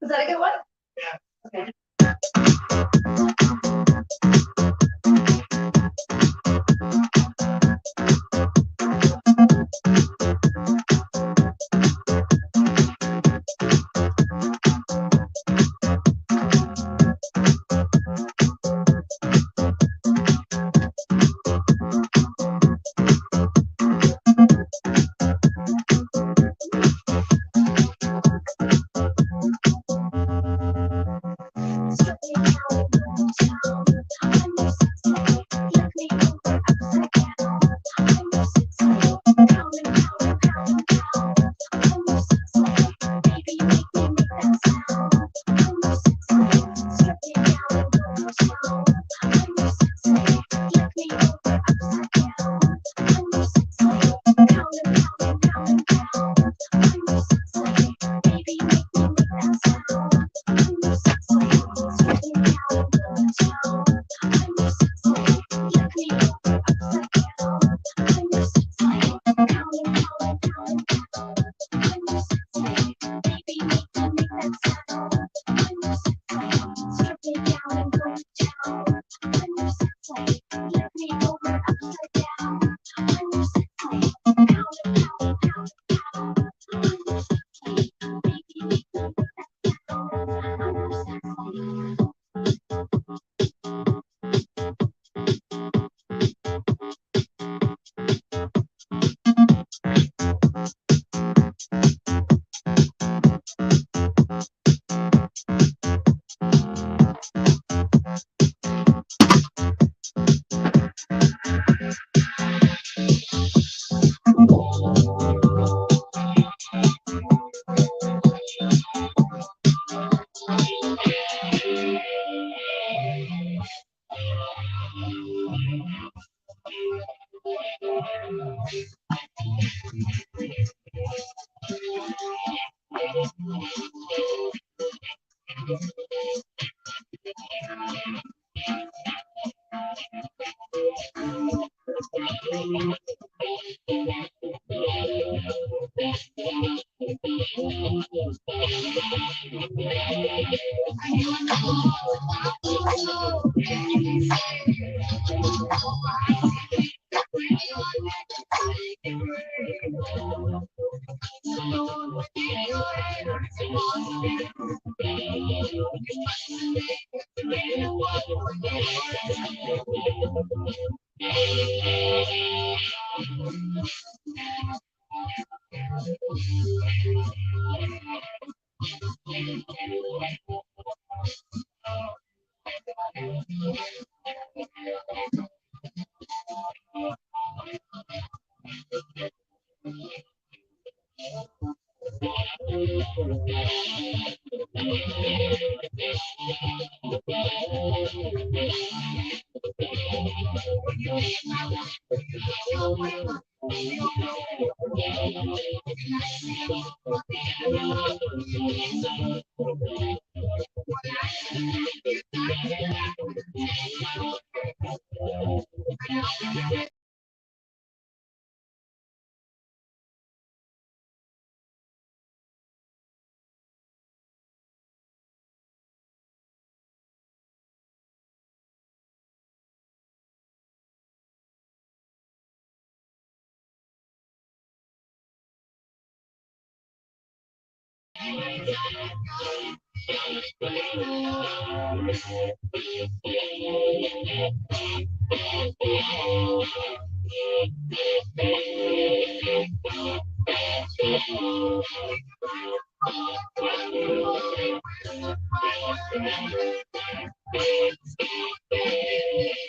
Is that a good one? Okay.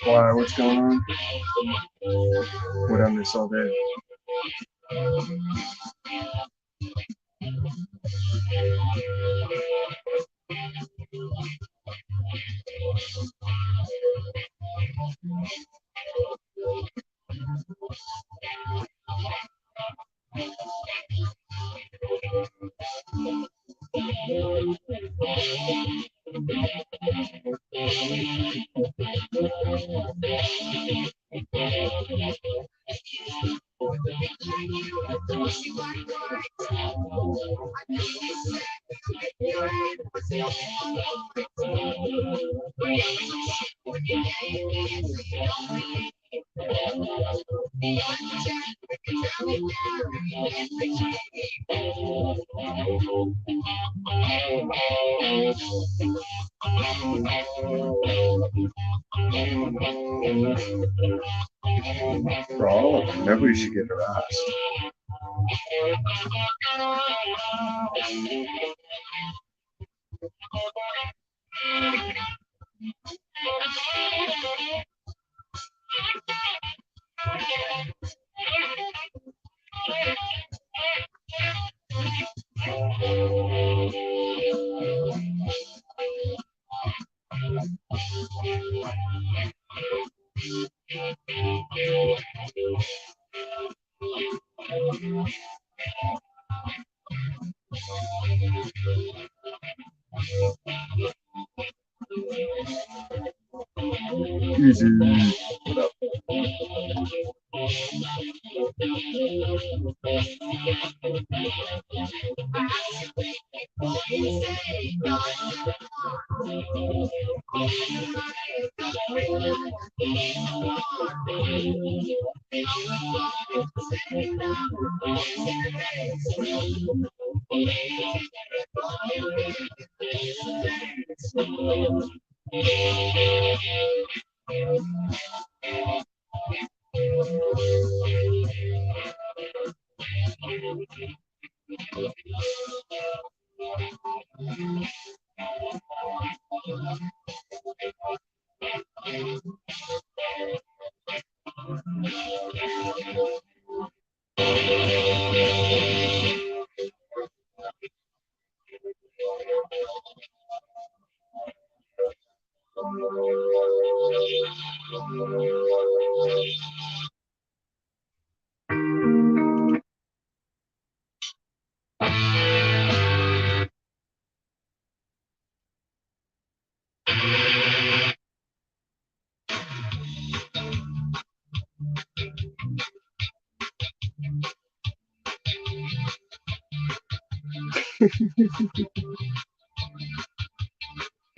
Why? What's going on? What I miss all day? For all of them, nobody should get harassed. Easy. What up?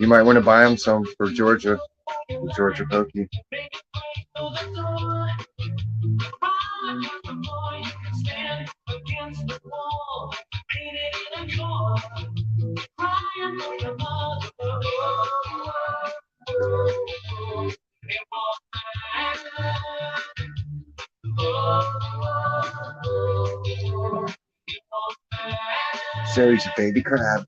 You might want to buy him some for Georgia, the Georgia Pokey. Sarah's a baby crab.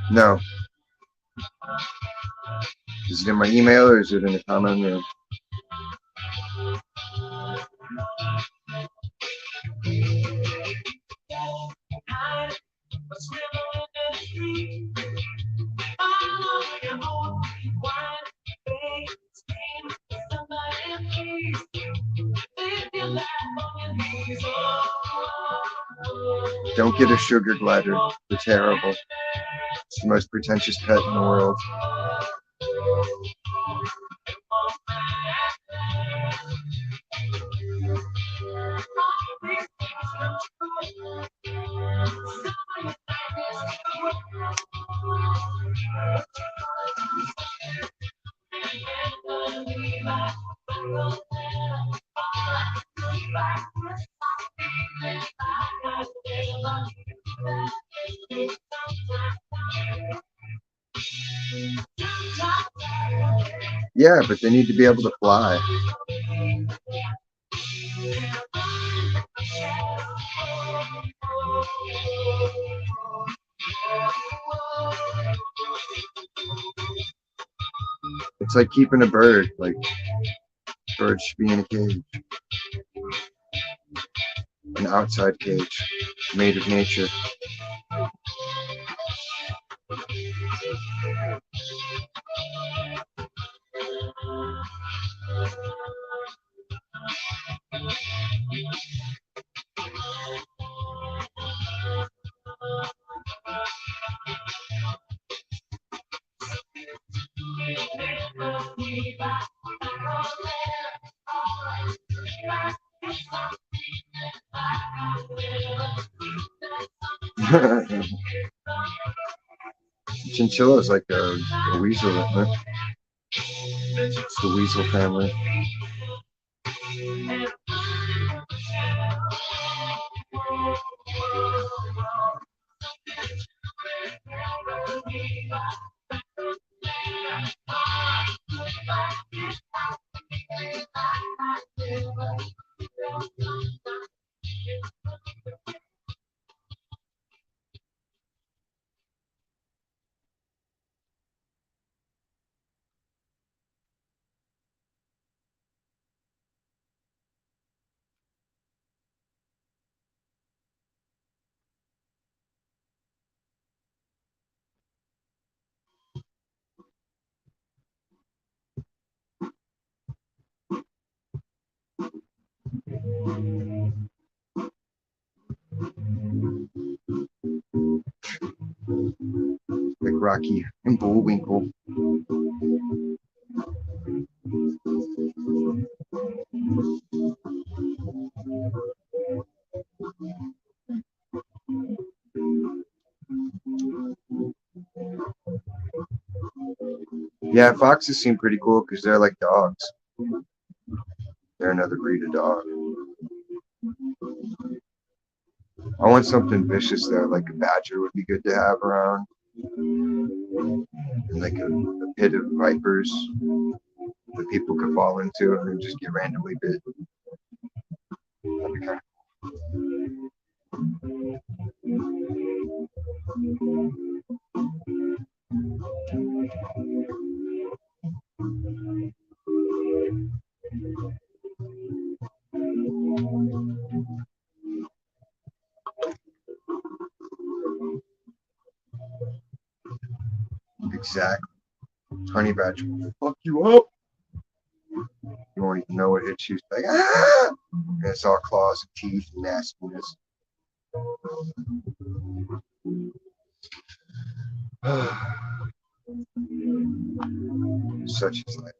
No. Is it in my email or is it in the comment? Or... Don't get a sugar glider. They're terrible. It's the most pretentious pet in the world. Yeah, but they need to be able to fly. It's like keeping a bird. Like, birds should be in a cage. An outside cage made of nature. Chinchilla is like a weasel, isn't it? It's the weasel family. Like Rocky and Bullwinkle. Yeah, foxes seem pretty cool because they're like dogs. They're another breed of dog. I want something vicious though, like a badger would be good to have around. And like a pit of vipers that people could fall into and then just get randomly bit. That'd be kind of exactly. Honey badger will fuck you up. You won't even know it hits you. It's like, ah! And it's all claws and teeth and nastiness. Such is life.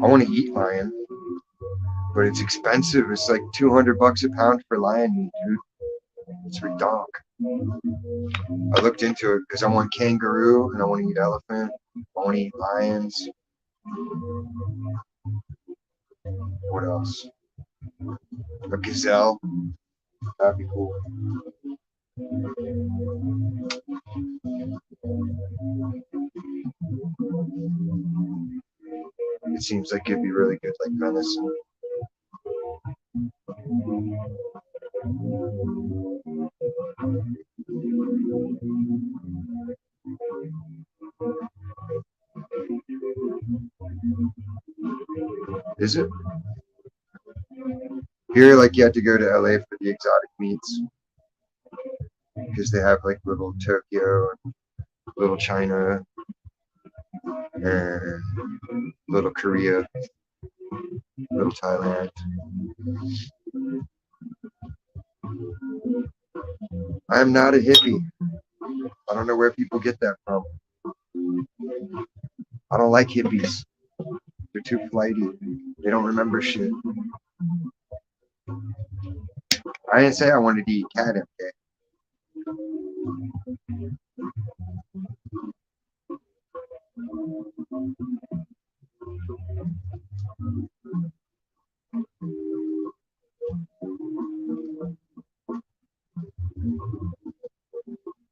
I want to eat lion, but it's expensive. It's like $200 a pound for lion meat, dude. It's redonk. I looked into it because I want kangaroo and I want to eat elephant. I want to eat lions. What else? A gazelle. That'd be cool. It seems like it'd be really good, like venison. Is it? Here, like, you have to go to LA for the exotic meats because they have like little Tokyo and little China and little Korea, little Thailand. I am not a hippie. I don't know where people get that from. I don't like hippies. They're too flighty. They don't remember shit. I didn't say I wanted to eat cat MK.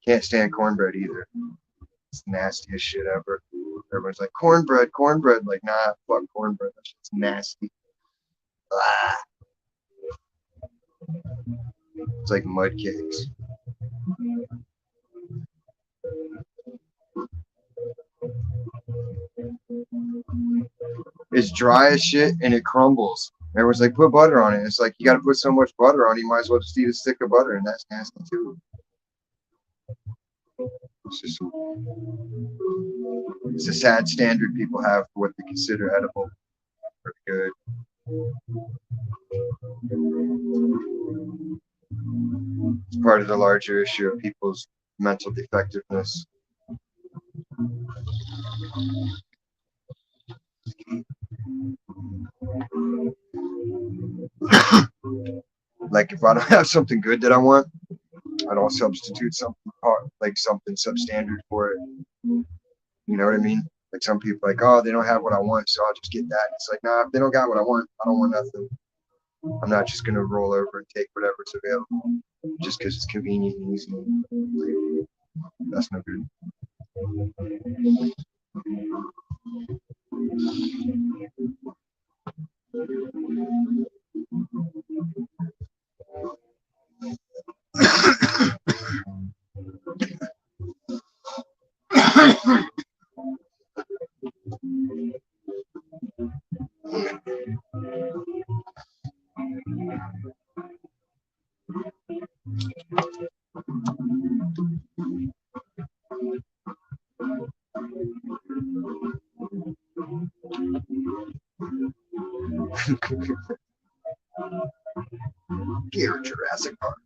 Can't stand cornbread either. It's the nastiest shit ever. Everyone's like, cornbread, cornbread. Like, nah, fuck cornbread. That shit's nasty. Ah. It's like mud cakes. It's dry as shit and it crumbles. Everyone's like, put butter on it. It's like, you got to put so much butter on it, you might as well just eat a stick of butter, and that's nasty too. It's a sad standard people have for what they consider edible or good. It's part of the larger issue of people's mental defectiveness. Like, if I don't have something good that I want, I don't substitute something like something substandard for it. You know what I mean? Like, some people like, oh, they don't have what I want, so I'll just get that. It's like, nah, if they don't got what I want, I don't want nothing. I'm not just gonna roll over and take whatever's available just because it's convenient and easy. That's no good. Dear Jurassic Park.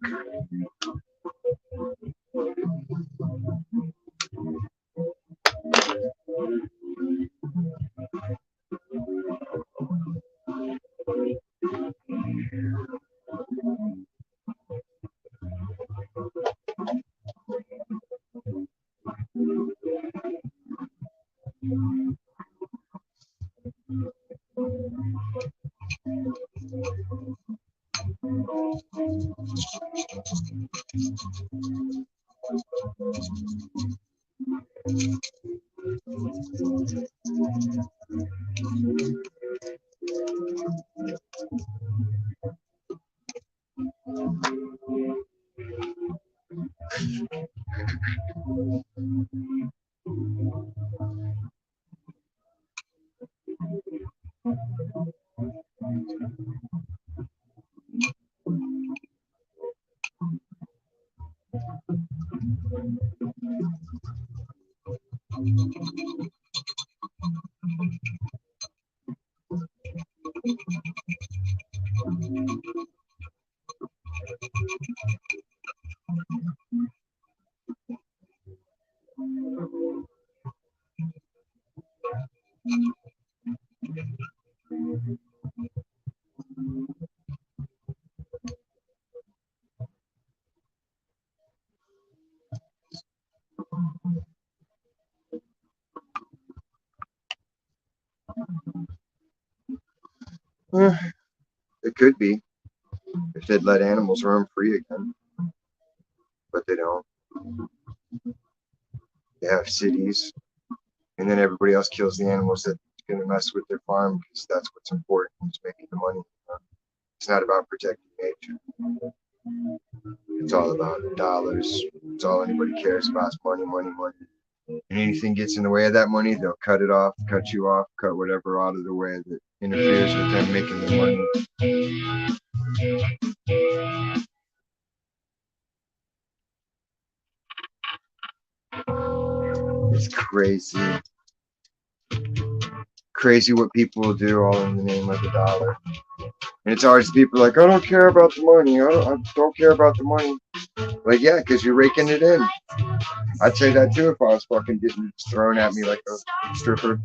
It could be if they'd let animals roam free again, but they don't. They have cities, and then everybody else kills the animals that's going to mess with their farm because that's what's important. It's making the money. It's not about protecting nature. It's all about dollars. It's all anybody cares about is money, money, money. And anything gets in the way of that money, they'll cut it off, cut you off, cut whatever out of the way that interferes with them making their money. It's crazy. Crazy what people will do all in the name of the dollar. And it's always people like, I don't care about the money. I don't care about the money. Like, yeah, because you're raking it in. I'd say that too if I was fucking getting thrown at me like a stripper.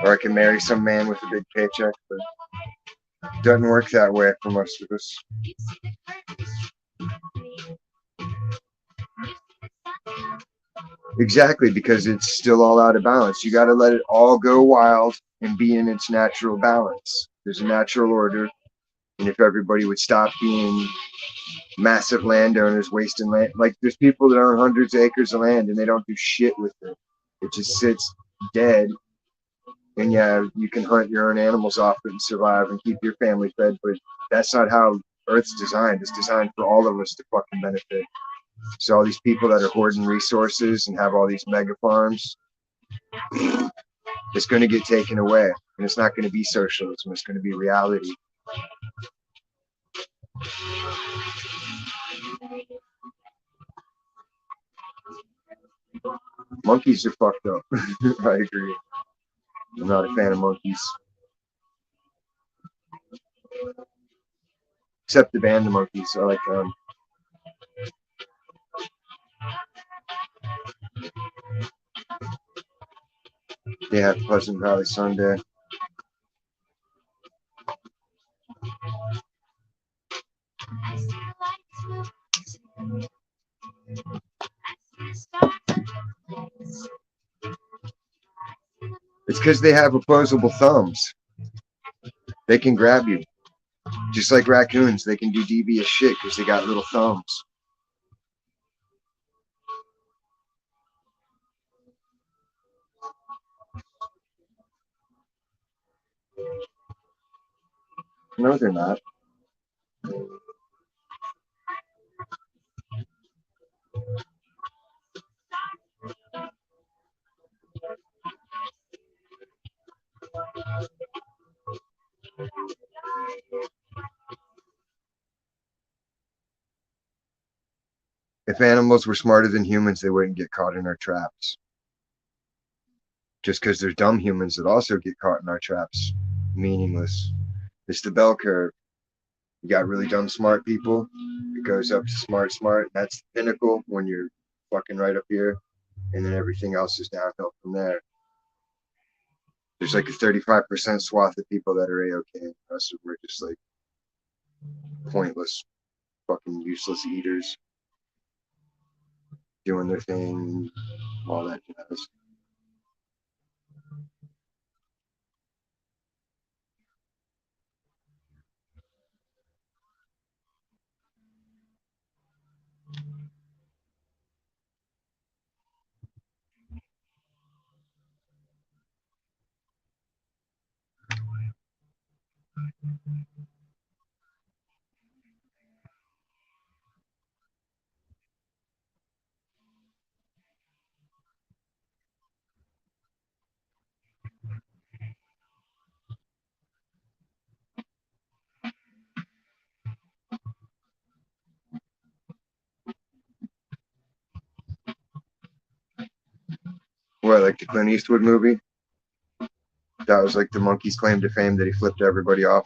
Or I can marry some man with a big paycheck, but it doesn't work that way for most of us. Exactly, because it's still all out of balance. You got to let it all go wild and be in its natural balance. There's a natural order. And if everybody would stop being massive landowners wasting land, like there's people that own hundreds of acres of land and they don't do shit with it. It just sits dead. And yeah, you can hunt your own animals off it and survive and keep your family fed, but that's not how Earth's designed. It's designed for all of us to fucking benefit. So all these people that are hoarding resources and have all these mega farms, it's going to get taken away. And it's not going to be socialism. It's going to be reality. Monkeys are fucked up. I agree. I'm not a fan of monkeys. Except the band of monkeys. I like them. They have Pleasant Valley Sunday. It's because they have opposable thumbs. They can grab you. Just like raccoons, they can do devious shit because they got little thumbs. No, they're not. If animals were smarter than humans, they wouldn't get caught in our traps. Just because there's dumb humans that also get caught in our traps. Meaningless. It's the bell curve. You got really dumb smart people. It goes up to smart. That's the pinnacle when you're fucking right up here. And then everything else is downhill from there. There's like a 35% swath of people that are A-okay. The rest of them are just like pointless, fucking useless eaters. Doing their thing, all that jazz. What, like the Clint Eastwood movie? That was like the monkey's claim to fame that he flipped everybody off.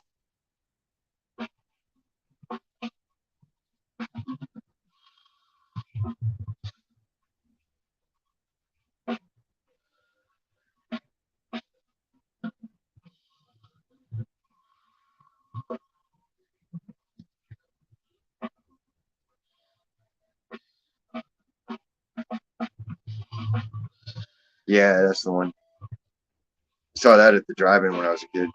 Yeah, that's the one. Saw that at the drive-in when I was a kid.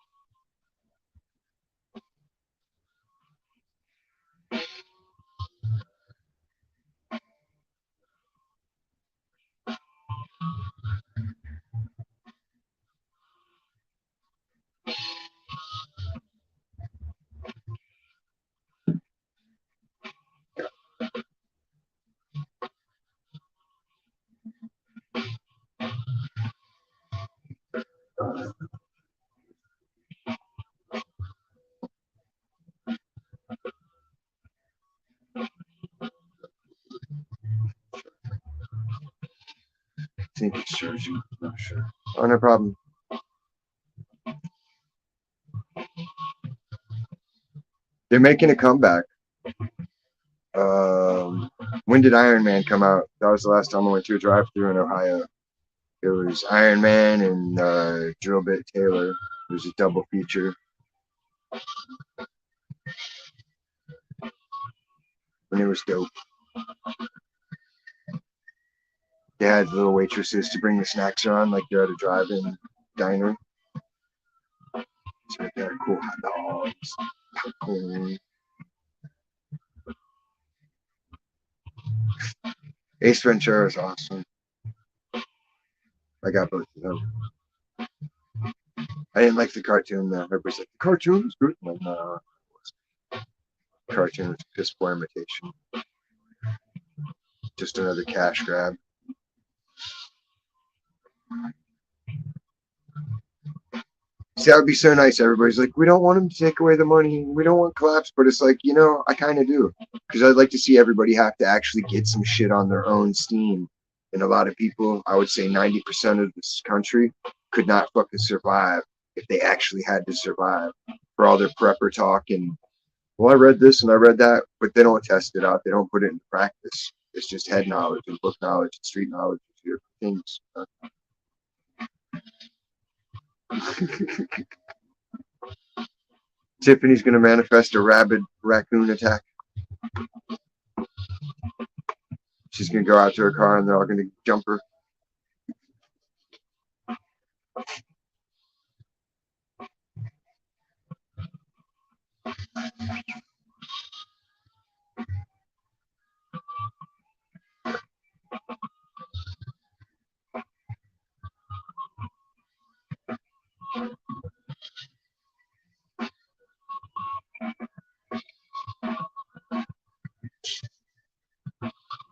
think it's charging. I'm not sure. Oh, no problem. They're making a comeback. When did Iron Man come out? That was the last time I went to a drive-thru in Ohio. It was Iron Man and Drill Bit Taylor. It was a double feature. And it was dope. They had little waitresses to bring the snacks around like you're at a drive-in diner. So they had cool hot dogs, popcorn. Ace Ventura is awesome. I got both of them. I didn't like the cartoon though. Everybody's like, the cartoon is good. I'm like, no, the cartoon is a piss poor imitation. Just another cash grab. See, that would be so nice. Everybody's like, we don't want them to take away the money. We don't want collapse. But it's like, I kind of do. Because I'd like to see everybody have to actually get some shit on their own steam. And a lot of people, I would say 90% of this country, could not fucking survive if they actually had to survive. For all their prepper talk and, well, I read this and I read that. But they don't test it out. They don't put it into practice. It's just head knowledge and book knowledge and street knowledge and things. Tiffany's going to manifest a rabid raccoon attack. She's going to go out to her car and they're all going to jump her.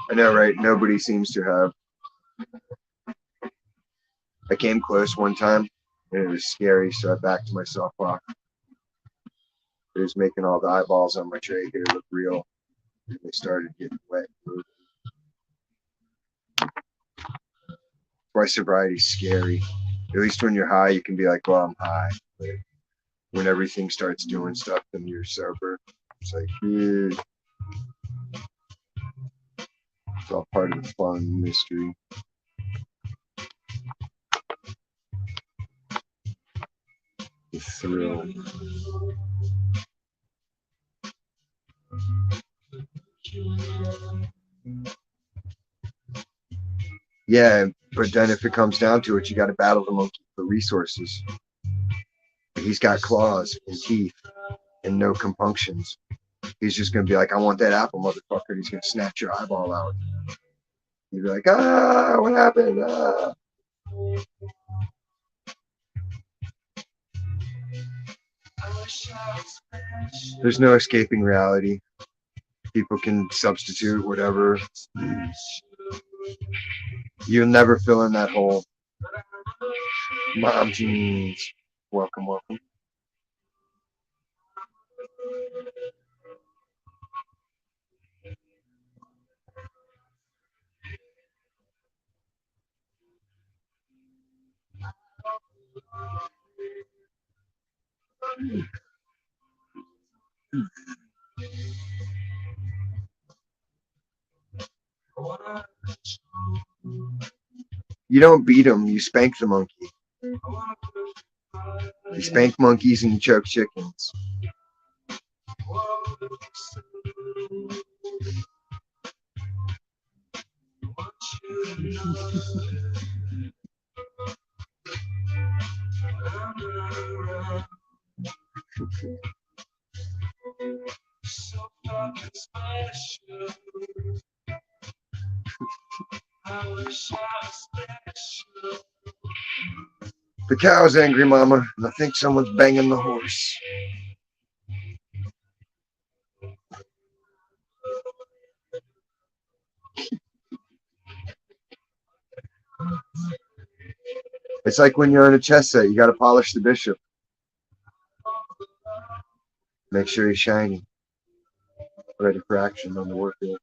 I know, right? Nobody seems to have. I came close one time and it was scary, so I backed myself off. It was making all the eyeballs on my tray here look real. And they started getting wet. Why sobriety's scary. At least when you're high, you can be like, well, I'm high. But when everything starts doing stuff and you're sober, it's like, it's all part of the fun mystery. The thrill. Yeah, but then if it comes down to it, you got to battle the monkey for resources. He's got claws and teeth and no compunctions. He's just going to be like, I want that apple, motherfucker. He's going to snatch your eyeball out. You'd be like, what happened? There's no escaping reality. People can substitute whatever. You'll never fill in that hole. Mom jeans. Welcome, welcome. You don't beat them, you spank the monkey. You spank monkeys and you choke chickens. The cow's angry, mama, and I think someone's banging the horse. It's like when you're in a chess set, you got to polish the bishop. Make sure he's shiny. Ready for action on the warfield.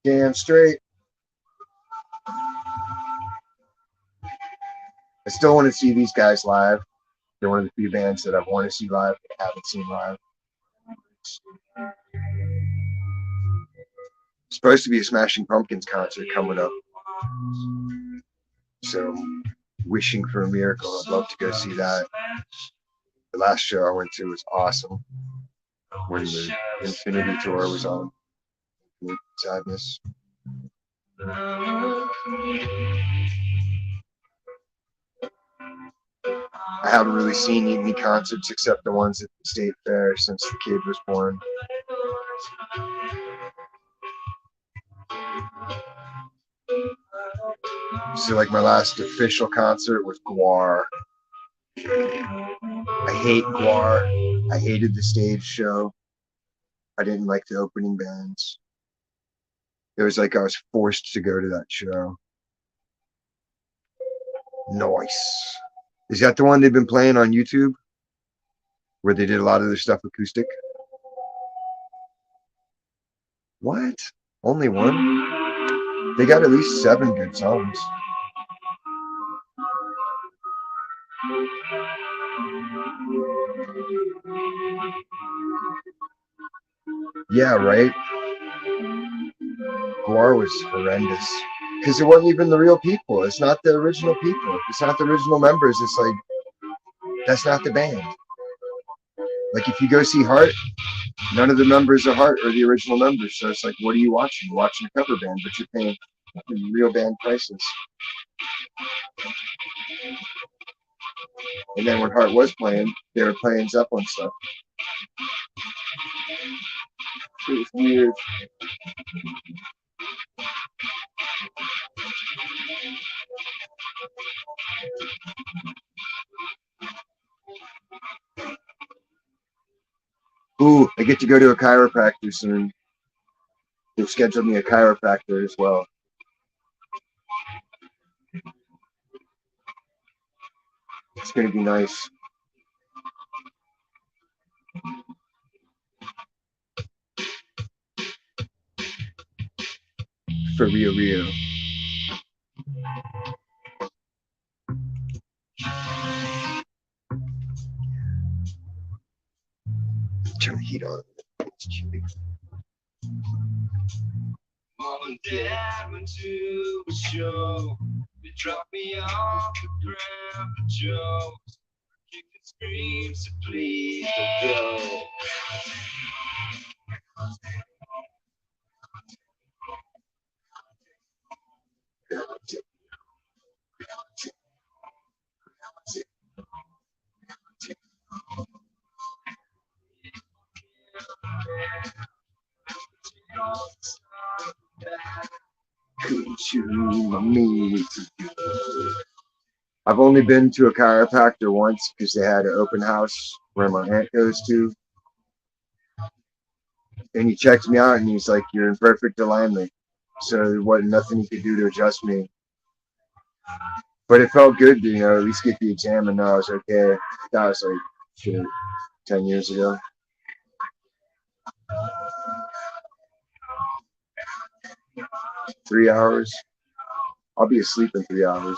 Damn straight. I still want to see these guys live. They're one of the few bands that I want to see live but haven't seen live. Supposed to be a Smashing Pumpkins concert coming up. So, wishing for a miracle. I'd love to go see that. The last show I went to was awesome. When the Infinity Tour was on. Sadness. I haven't really seen any concerts except the ones at the State Fair since the kid was born. So like my last official concert was Gwar. I hate Gwar. I hated the stage show. I didn't like the opening bands. It was like I was forced to go to that show. Nice. Is that the one they've been playing on YouTube? Where they did a lot of their stuff acoustic? What? Only one? They got at least 7 good songs. Yeah, right? Gwar was horrendous. Because it wasn't even the real people. It's not the original people. It's not the original members. It's like, that's not the band. Like if you go see Heart, none of the members of Heart are the original members. So it's like, what are you watching? You're watching a cover band, but you're paying real band prices. And then when Heart was playing, they were playing Zeppelin stuff. It was weird. Ooh, I get to go to a chiropractor soon. They've scheduled me a chiropractor as well. It's going to be nice. For Rio. Turn the heat on. It's chilly. Mom and Dad went to a show. They dropped me off at Grandpa Joe's. Kicked and screamed, so please don't go. I've only been to a chiropractor once because they had an open house where my aunt goes to. And he checked me out and he's like, you're in perfect alignment. So there wasn't nothing he could do to adjust me. But it felt good to, at least get the exam and know I was okay. That was like, shit, 10 years ago. Three hours. I'll be asleep in 3 hours.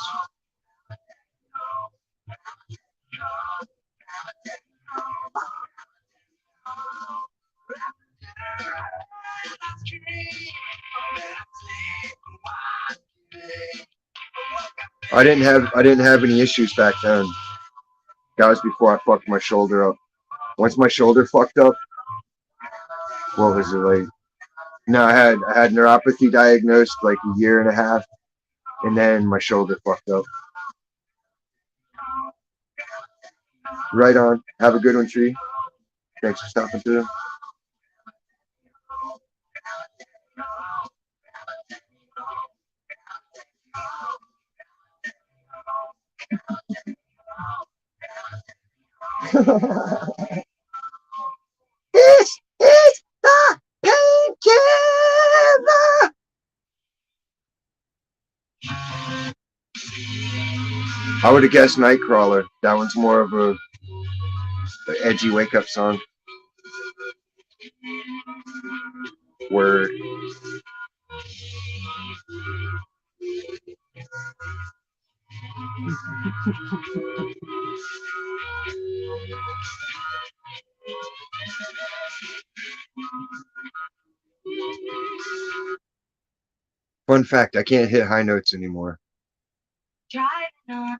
I didn't have any issues back then. That was before I fucked my shoulder up. Once my shoulder fucked up, what was it like? No, I had neuropathy diagnosed like a year and a half, and then my shoulder fucked up. Right on. Have a good one, Tree. Thanks for stopping through. I would have guessed Nightcrawler. That one's more of a edgy wake up song. Word. Fun fact, I can't hit high notes anymore. Try not.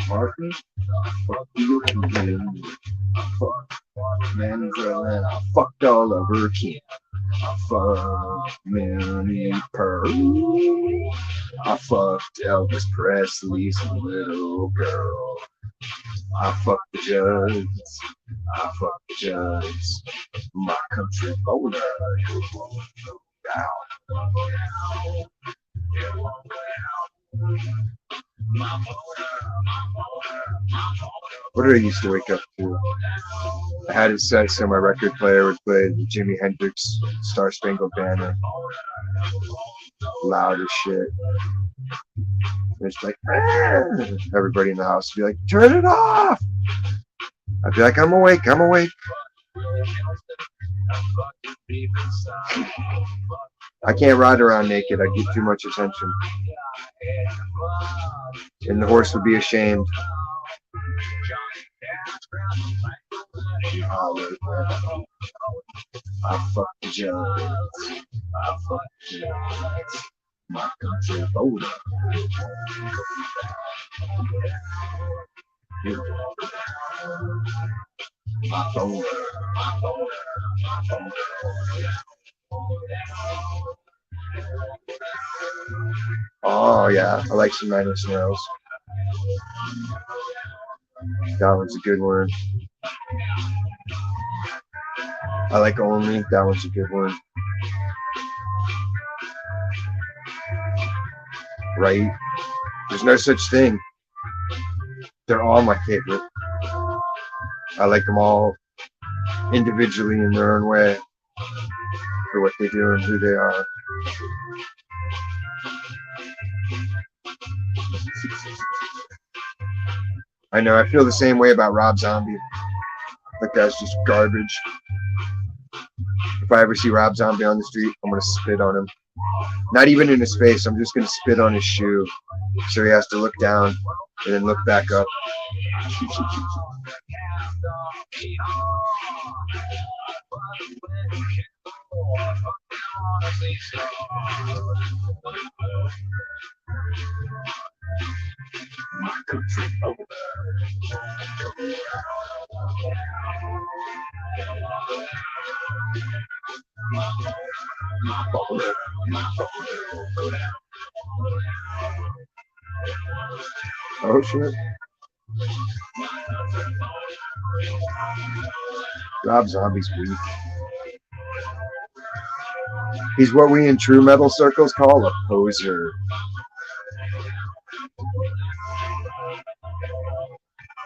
Martin, fuck you, man, girl, and I fucked all of her kin. I fucked Minnie Pearl. I fucked Elvis Presley's little girl. I fucked the judge. I fucked the judge. My country boner. What did I used to wake up to? I had it set so my record player would play the Jimi Hendrix Star Spangled Banner. Loud as shit. It's like, everybody in the house would be like, turn it off! I'd be like, I'm awake, I'm awake. I can't ride around naked, I get too much attention. And the horse would be ashamed. I fuck the judge. I fuck the judge. My country voter. My voter. My voter. My voter. Oh yeah, I like some Nine Inch Nails. That one's a good one. I like Only. That one's a good one. Right? There's no such thing. They're all my favorite. I like them all individually in their own way for what they do and who they are. I know, I feel the same way about Rob Zombie. That guy's just garbage. If I ever see Rob Zombie on the street, I'm gonna spit on him. Not even in his face, I'm just gonna spit on his shoe. So he has to look down and then look back up. My country over. Oh shit. Rob Zombie's weak. He's what we in true metal circles call a poser.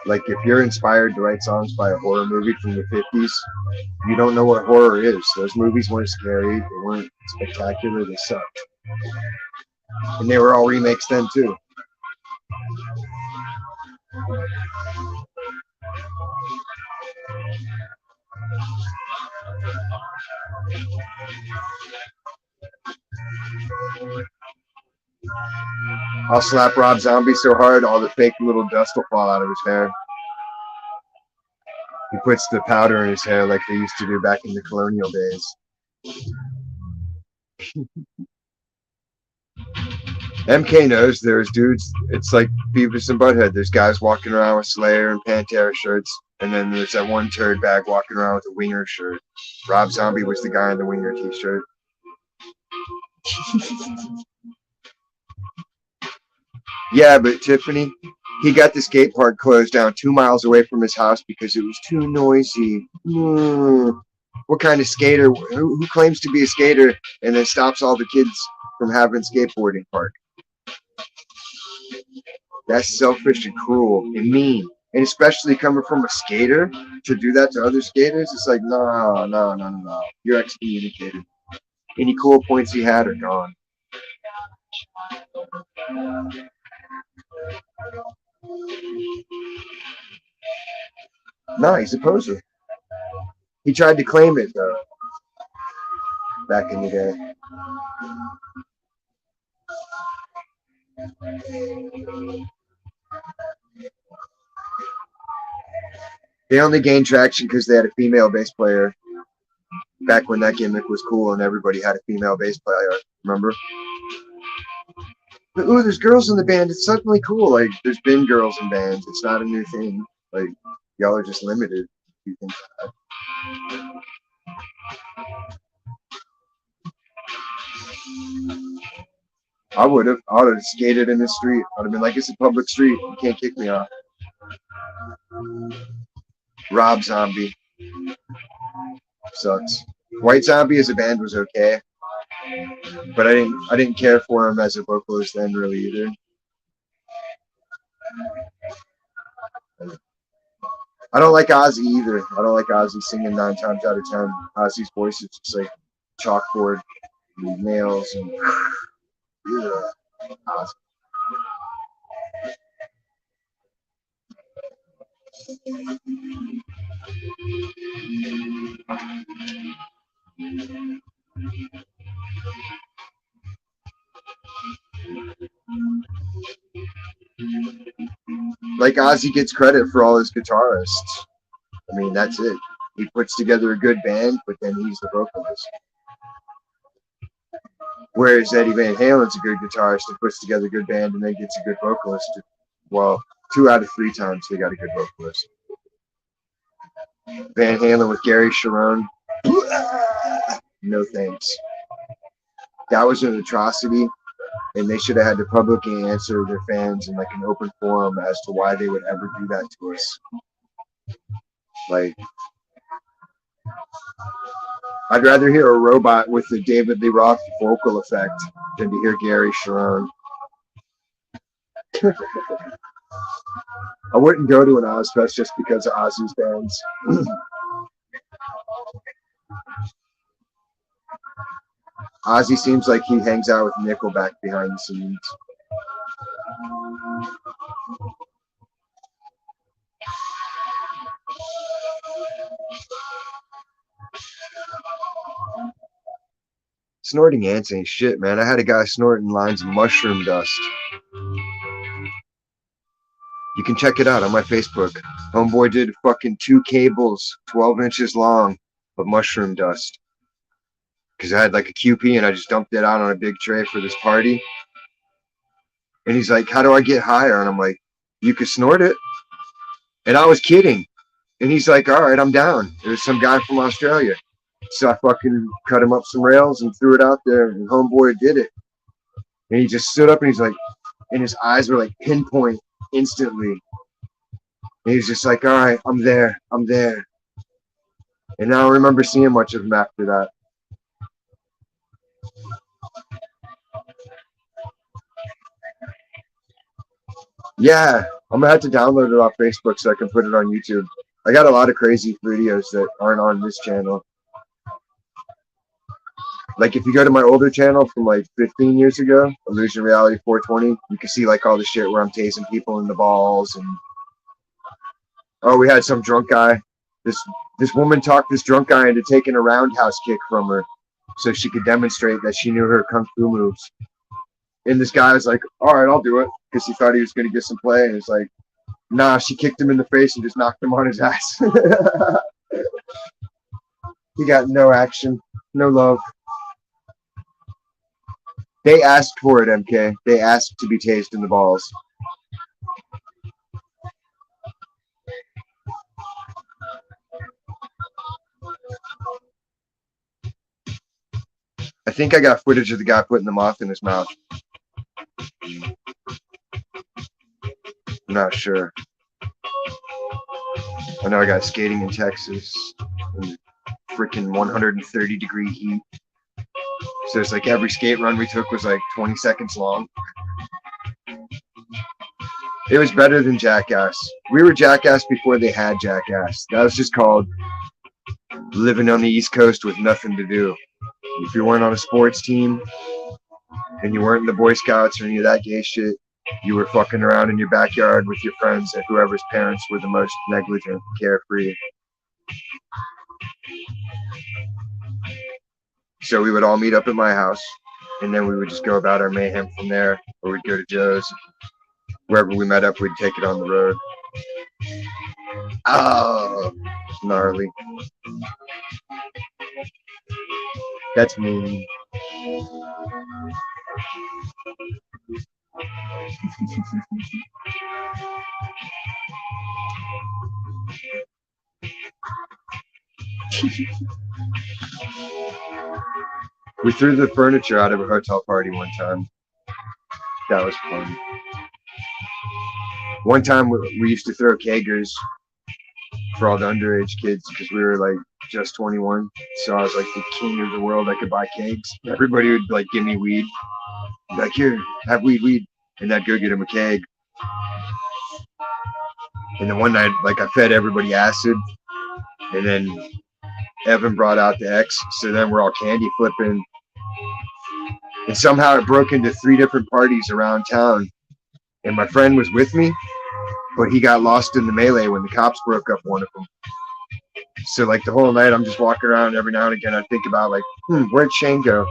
Like if you're inspired to write songs by a horror movie from the 50s, you don't know what horror is. Those movies weren't scary, they weren't spectacular, they sucked. And they were all remakes then too. I'll slap Rob Zombie so hard all the fake little dust will fall out of his hair. He puts the powder in his hair like they used to do back in the colonial days. MK knows there's dudes, it's like Beavis and Butthead. There's guys walking around with Slayer and Pantera shirts, and then there's that one turd bag walking around with a Winger shirt. Rob Zombie was the guy in the Winger t-shirt. Yeah, but Tiffany, He got the skate park closed down 2 miles away from his house because it was too noisy. What kind of skater? Who claims to be a skater and then stops all the kids from having skateboarding park? That's selfish and cruel and mean. And especially coming from a skater to do that to other skaters, it's like, no. You're excommunicated. Any cool points he had are gone. No, he's a poser. He tried to claim it, though, back in the day. They only gained traction because they had a female bass player back when that gimmick was cool and everybody had a female bass player. Remember? But, ooh, there's girls in the band. It's suddenly cool. Like, there's been girls in bands. It's not a new thing. Like, y'all are just limited. You think that. I would have skated in the street. I'd have been like, it's a public street. You can't kick me off. Rob Zombie. Sucks. White Zombie as a band was okay. But I didn't care for him as a vocalist then really either. I don't like Ozzy either. I don't like Ozzy singing 9 times out of 10. Ozzy's voice is just like chalkboard, and nails, and Ozzy. Like Ozzy gets credit for all his guitarists. I mean, that's it. He puts together a good band, but then he's the vocalist. Whereas Eddie Van Halen's a good guitarist and puts together a good band and then gets a good vocalist. Well, 2 out of 3 times they got a good vocalist. Van Halen with Gary Sharon. No thanks. That was an atrocity, and they should have had to publicly answer their fans in like an open forum as to why they would ever do that to us. Like, I'd rather hear a robot with the David Lee Roth vocal effect than to hear Gary Sharon. I wouldn't go to an Ozfest just because of Ozzy's bands. Ozzy seems like he hangs out with Nickelback behind the scenes. Snorting ants ain't shit, man. I had a guy snorting lines of mushroom dust. You can check it out on my Facebook. Homeboy did fucking 2 cables, 12 inches long, of mushroom dust. Because I had like a QP and I just dumped it out on a big tray for this party. And he's like, how do I get higher? And I'm like, you could snort it. And I was kidding. And he's like, all right, I'm down. There's some guy from Australia. So I fucking cut him up some rails and threw it out there. And homeboy did it. And he just stood up and he's like, and his eyes were like pinpoint instantly. And he's just like, all right, I'm there. I'm there. And I don't remember seeing much of him after that. Yeah, I'm gonna have to download it off Facebook so I can put it on YouTube. I got a lot of crazy videos that aren't on this channel. Like if you go to my older channel from like 15 years ago, Illusion Reality 420, you can see like all the shit where I'm tasing people in the balls and oh, we had some drunk guy. This woman talked this drunk guy into taking a roundhouse kick from her so she could demonstrate that she knew her kung fu moves. And this guy was like, all right, I'll do it, because he thought he was going to get some play. And it's like, nah, she kicked him in the face and just knocked him on his ass. He got no action, no love. They asked for it, MK. They asked to be tased in the balls. I think I got footage of the guy putting the moth in his mouth. I'm not sure. I know I got skating in Texas in freaking 130-degree heat. So it's like every skate run we took was like 20 seconds long. It was better than Jackass. We were Jackass before they had Jackass. That was just called living on the East Coast with nothing to do. If you weren't on a sports team and you weren't in the Boy Scouts or any of that gay shit, you were fucking around in your backyard with your friends and whoever's parents were the most negligent, carefree. So we would all meet up at my house, and then we would just go about our mayhem from there, or we'd go to Joe's. Wherever we met up, we'd take it on the road. Oh, gnarly. That's mean. We threw the furniture out of a hotel party one time. That was fun. One time we used to throw kegers for all the underage kids because we were like just 21. So I was like the king of the world. I could buy kegs. Everybody would like give me weed. Be like, here, have weed. And I'd go get him a keg. And then one night, like I fed everybody acid. And then Evan brought out the X. So then we're all candy flipping. And somehow it broke into 3 different parties around town. And my friend was with me, but he got lost in the melee when the cops broke up one of them. So like the whole night, I'm just walking around. Every now and again, I think about like, where'd Shane go?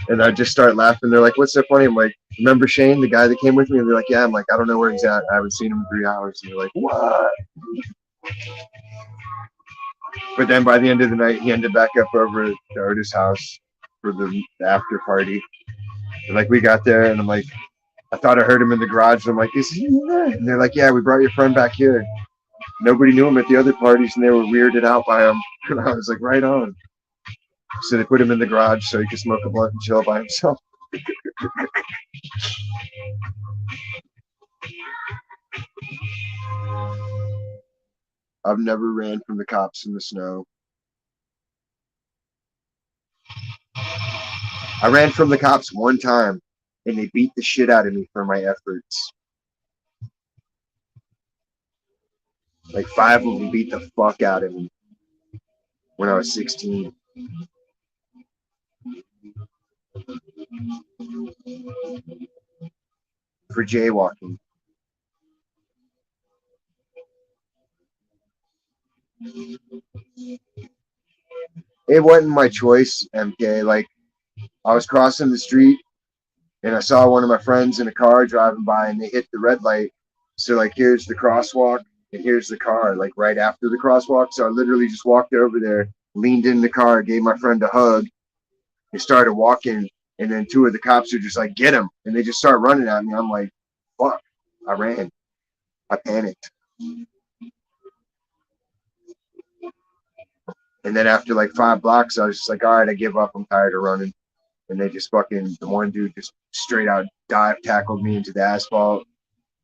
And I just start laughing. They're like, what's so funny? I'm like, remember Shane, the guy that came with me? And they're like, yeah. I'm like, I don't know where he's at. I haven't seen him in 3 hours. And they're like, what? But then by the end of the night, he ended back up over at Otis' house for the after party. And like we got there, and I'm like, I thought I heard him in the garage. And I'm like, is he in there? And they're like, yeah, we brought your friend back here. Nobody knew him at the other parties, and they were weirded out by him. And I was like, right on. So they put him in the garage so he could smoke a blunt and chill by himself. I've never ran from the cops in the snow. I ran from the cops one time, and they beat the shit out of me for my efforts. Like 5 of them beat the fuck out of me when I was 16. For jaywalking. It wasn't my choice, MK. Like, I was crossing the street and I saw one of my friends in a car driving by and they hit the red light. So like, here's the crosswalk and here's the car, like right after the crosswalk. So I literally just walked over there, leaned in the car, gave my friend a hug, and started walking. And then 2 of the cops are just like, get him. And they just start running at me. I'm like, fuck. I ran. I panicked. And then after like 5 blocks, I was just like, all right, I give up. I'm tired of running. And they just fucking, the one dude just straight out dive tackled me into the asphalt.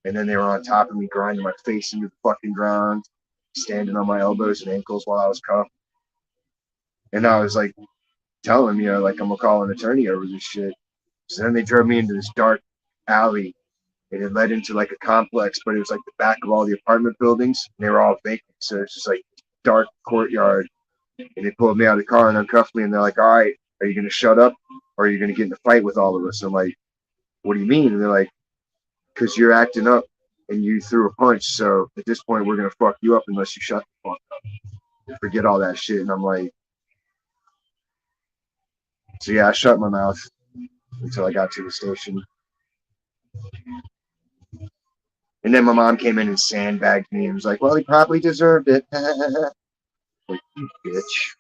And then they were on top of me, grinding my face into the fucking ground, standing on my elbows and ankles while I was cuffed. And I was like, telling them, like I'm gonna call an attorney over this shit. So then they drove me into this dark alley, and it led into like a complex, but it was like the back of all the apartment buildings, and they were all vacant. So it's just like dark courtyard. And they pulled me out of the car and uncuffed me, and they're like, all right, are you gonna shut up or are you gonna get in a fight with all of us? I'm like, what do you mean? And they're like, because you're acting up and you threw a punch, so at this point we're gonna fuck you up unless you shut the fuck up. Forget all that shit. And I'm like, so yeah, I shut my mouth until I got to the station. And then my mom came in and sandbagged me and was like, well, he probably deserved it. Like, you bitch.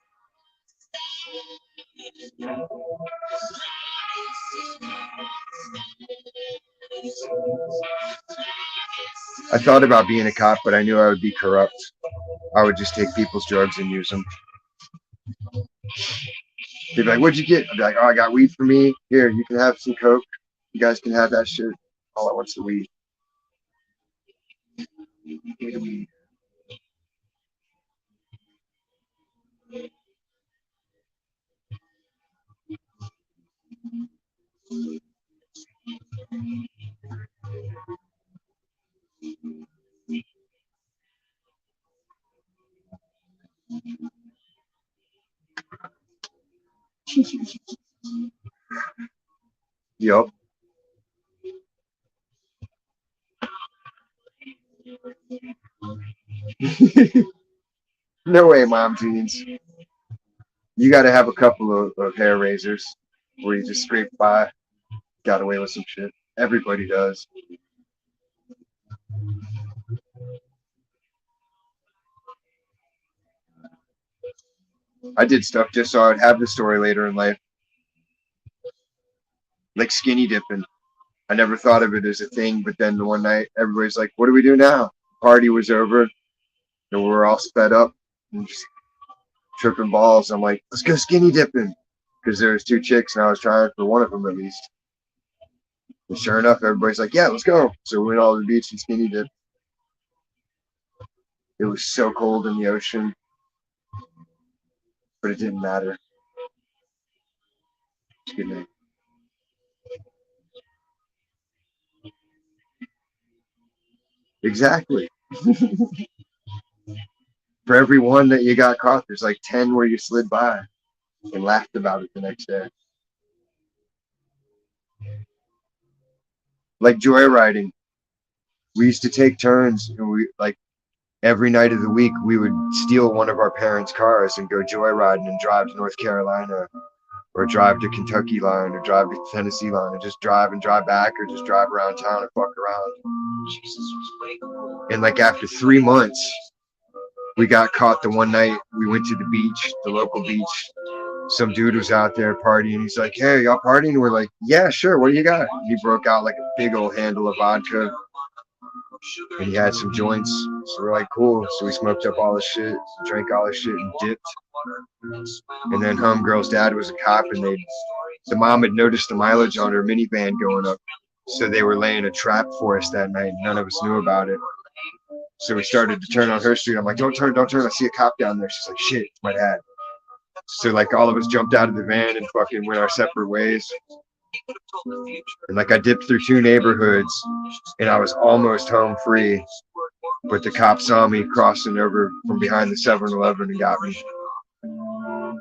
I thought about being a cop, but I knew I would be corrupt. I would just take people's drugs and use them. They'd be like, what'd you get? I'd be like, oh, I got weed for me. Here, you can have some coke. You guys can have that shit. All I want's the weed. Yup. No way, mom jeans. You got to have a couple of hair razors where you just scrape by, got away with some shit. Everybody does. I did stuff just so I'd have the story later in life, like skinny dipping. I never thought of it as a thing, but then one night everybody's like, "What do we do now?" Party was over, and we're all sped up and just tripping balls. I'm like, "Let's go skinny dipping," because there was two chicks, and I was trying for one of them at least. And sure enough, everybody's like, "Yeah, let's go." So we went all to the beach and skinny dipped. It was so cold in the ocean, but it didn't matter. Good night. Exactly. For every one that you got caught, there's like 10 where you slid by and laughed about it the next day. Like joyriding. We used to take turns, and we like every night of the week we would steal one of our parents' cars and go joyriding and drive to North Carolina or drive to Kentucky line or drive to Tennessee line and just drive and drive back or just drive around town and fuck around. And like after 3 months, we got caught the one night we went to the beach, the local beach. Some dude was out there partying. He's like, "Hey, y'all partying?" And we're like, "Yeah, sure. What do you got?" And he broke out like a big old handle of vodka, and he had some joints. So we're like, "Cool." So we smoked up all the shit, drank all the shit, and dipped. And then homegirl's dad was a cop, and the mom had noticed the mileage on her minivan going up. So they were laying a trap for us that night. None of us knew about it. So we started to turn on her street. I'm like, don't turn. I see a cop down there. She's like, shit, it's my dad. So like all of us jumped out of the van and fucking went our separate ways. And like I dipped through 2 neighborhoods and I was almost home free. But the cop saw me crossing over from behind the 7-Eleven and got me. And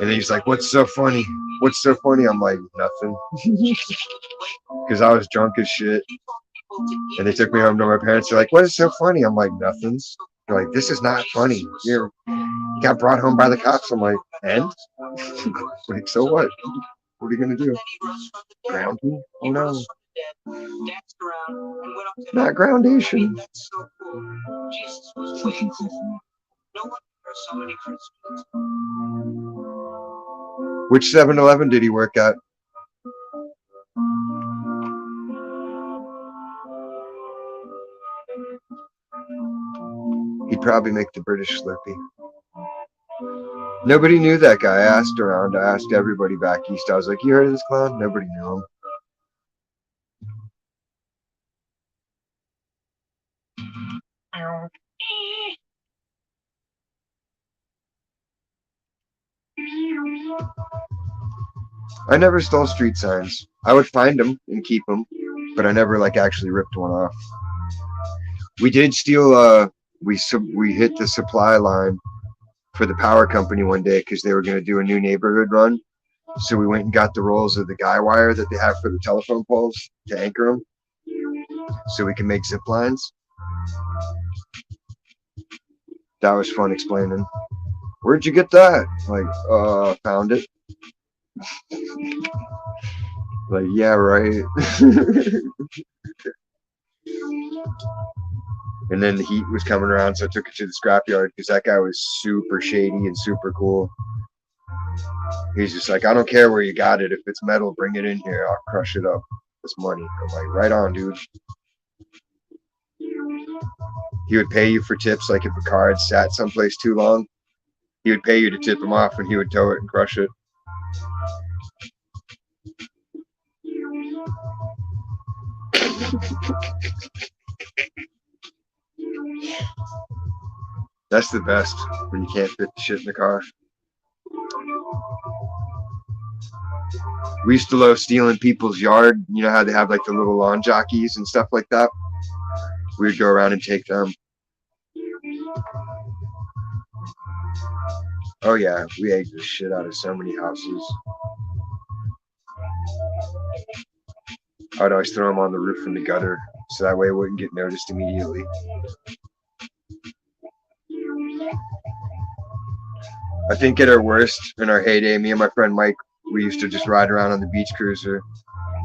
then he's like, "What's so funny? What's so funny?" I'm like, "Nothing." Because I was drunk as shit. And they took me home to my parents. They're like, "What is so funny?" I'm like, "Nothing." They're like, "This is not funny. You got brought home by the cops." I'm like, "And?" Like, so what? What are you going to do? Ground me? Oh no. Not groundation. Which 7-Eleven did he work at? He'd probably make the British Slurpee. Nobody knew that guy. I asked around. I asked everybody back east. I was like, "You heard of this clown?" Nobody knew him. I never stole street signs. I would find them and keep them, but I never like actually ripped one off. We did steal. We hit the supply line for the power company one day because they were going to do a new neighborhood run. So we went and got the rolls of the guy wire that they have for the telephone poles to anchor them, so we can make zip lines. That was fun explaining. "Where'd you get that?" Like, found it. Like, yeah, right. And then the heat was coming around, so I took it to the scrapyard because that guy was super shady and super cool. He's just like, "I don't care where you got it. If it's metal, bring it in here. I'll crush it up. It's money." I'm like, "Right on, dude." He would pay you for tips. Like if a car had sat someplace too long, he would pay you to tip him off, and he would tow it and crush it. That's the best when you can't fit the shit in the car. We used to love stealing people's yard. You know how they have like the little lawn jockeys and stuff like that? We'd go around and take them. Oh yeah, we egged the shit out of so many houses. I'd always throw them on the roof from the gutter, so that way it wouldn't get noticed immediately. I think at our worst, in our heyday, me and my friend Mike, we used to just ride around on the beach cruiser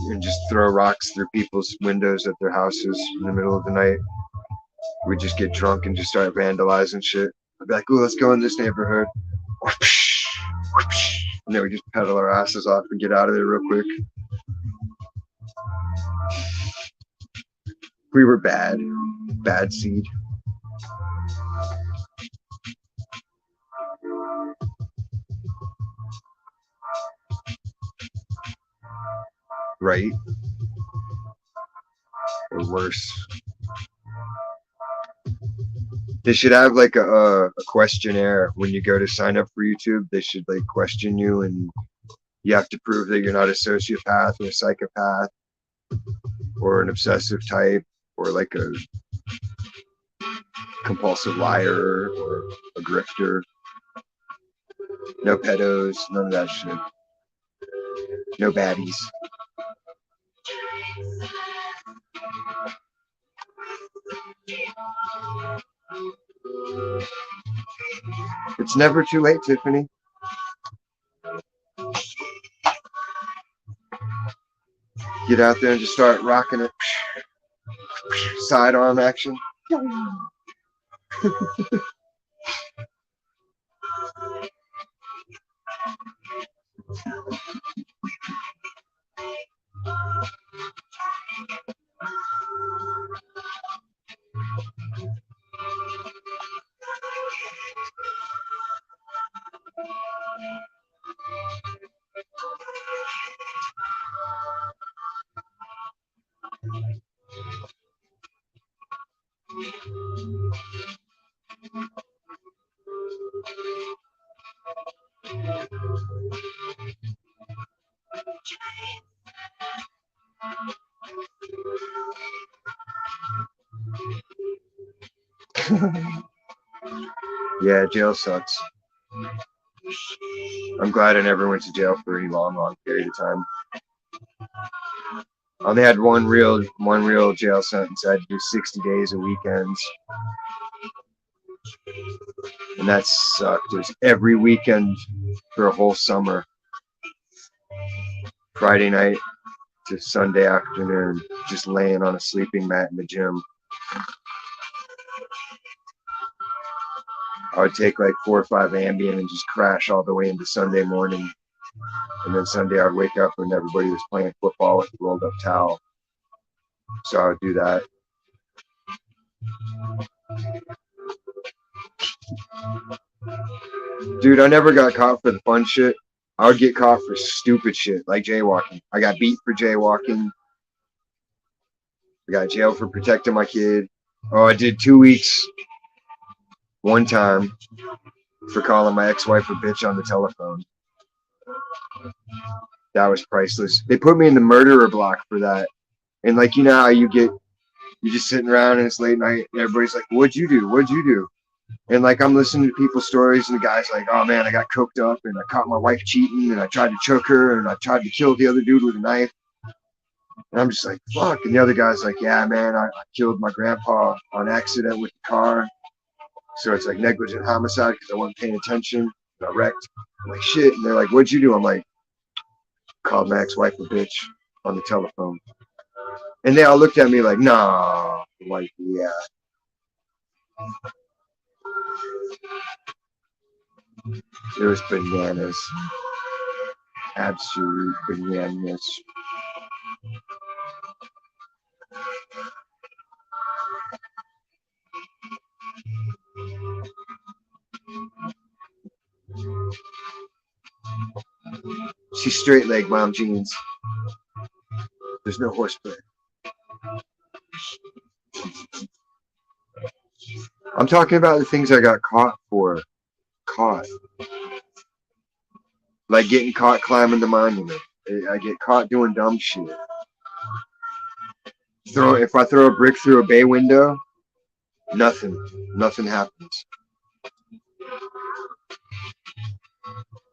and just throw rocks through people's windows at their houses in the middle of the night. We'd just get drunk and just start vandalizing shit. I'd be like, "Ooh, let's go in this neighborhood." And then we just pedal our asses off and get out of there real quick. We were bad seed. Right? Or worse. They should have like a questionnaire when you go to sign up for YouTube. They should like question you, and you have to prove that you're not a sociopath or a psychopath or an obsessive type or like a compulsive liar or a grifter. No pedos, none of that shit. No baddies. It's never too late, Tiffany. Get out there and just start rocking it. Sidearm action. Yeah, jail sucks. I'm glad I never went to jail for any long period of time. I only had one real jail sentence. I had to do 60 days of weekends. And that sucked. It was every weekend for a whole summer. Friday night to Sunday afternoon, just laying on a sleeping mat in the gym. I would take like 4 or 5 Ambien and just crash all the way into Sunday morning. And then Sunday I'd wake up and everybody was playing football with a rolled up towel. So I would do that. Dude, I never got caught for the fun shit. I would get caught for stupid shit like jaywalking. I got beat for jaywalking. I got jailed for protecting my kid. Oh, I did 2 weeks one time for calling my ex-wife a bitch on the telephone. That was priceless. They put me in the murderer block for that. And like, you know how you're just sitting around and it's late night and everybody's like, "What'd you do? What'd you do?" And like, I'm listening to people's stories and the guy's like, "Oh man, I got cooked up and I caught my wife cheating and I tried to choke her and I tried to kill the other dude with a knife." And I'm just like, "Fuck." And the other guy's like, "Yeah, man, I killed my grandpa on accident with the car. So it's like negligent homicide because I wasn't paying attention. I wrecked." I'm like, "Shit." And they're like, "What'd you do?" I'm like, "Called my ex-wife a bitch on the telephone." And they all looked at me like, "Nah." I'm like, "Yeah." It was bananas. Absolute bananas. She's straight leg mom jeans. There's no horseplay. I'm talking about the things I got caught for. Caught. Like getting caught climbing the monument. I get caught doing dumb shit. If I throw a brick through a bay window, nothing happens.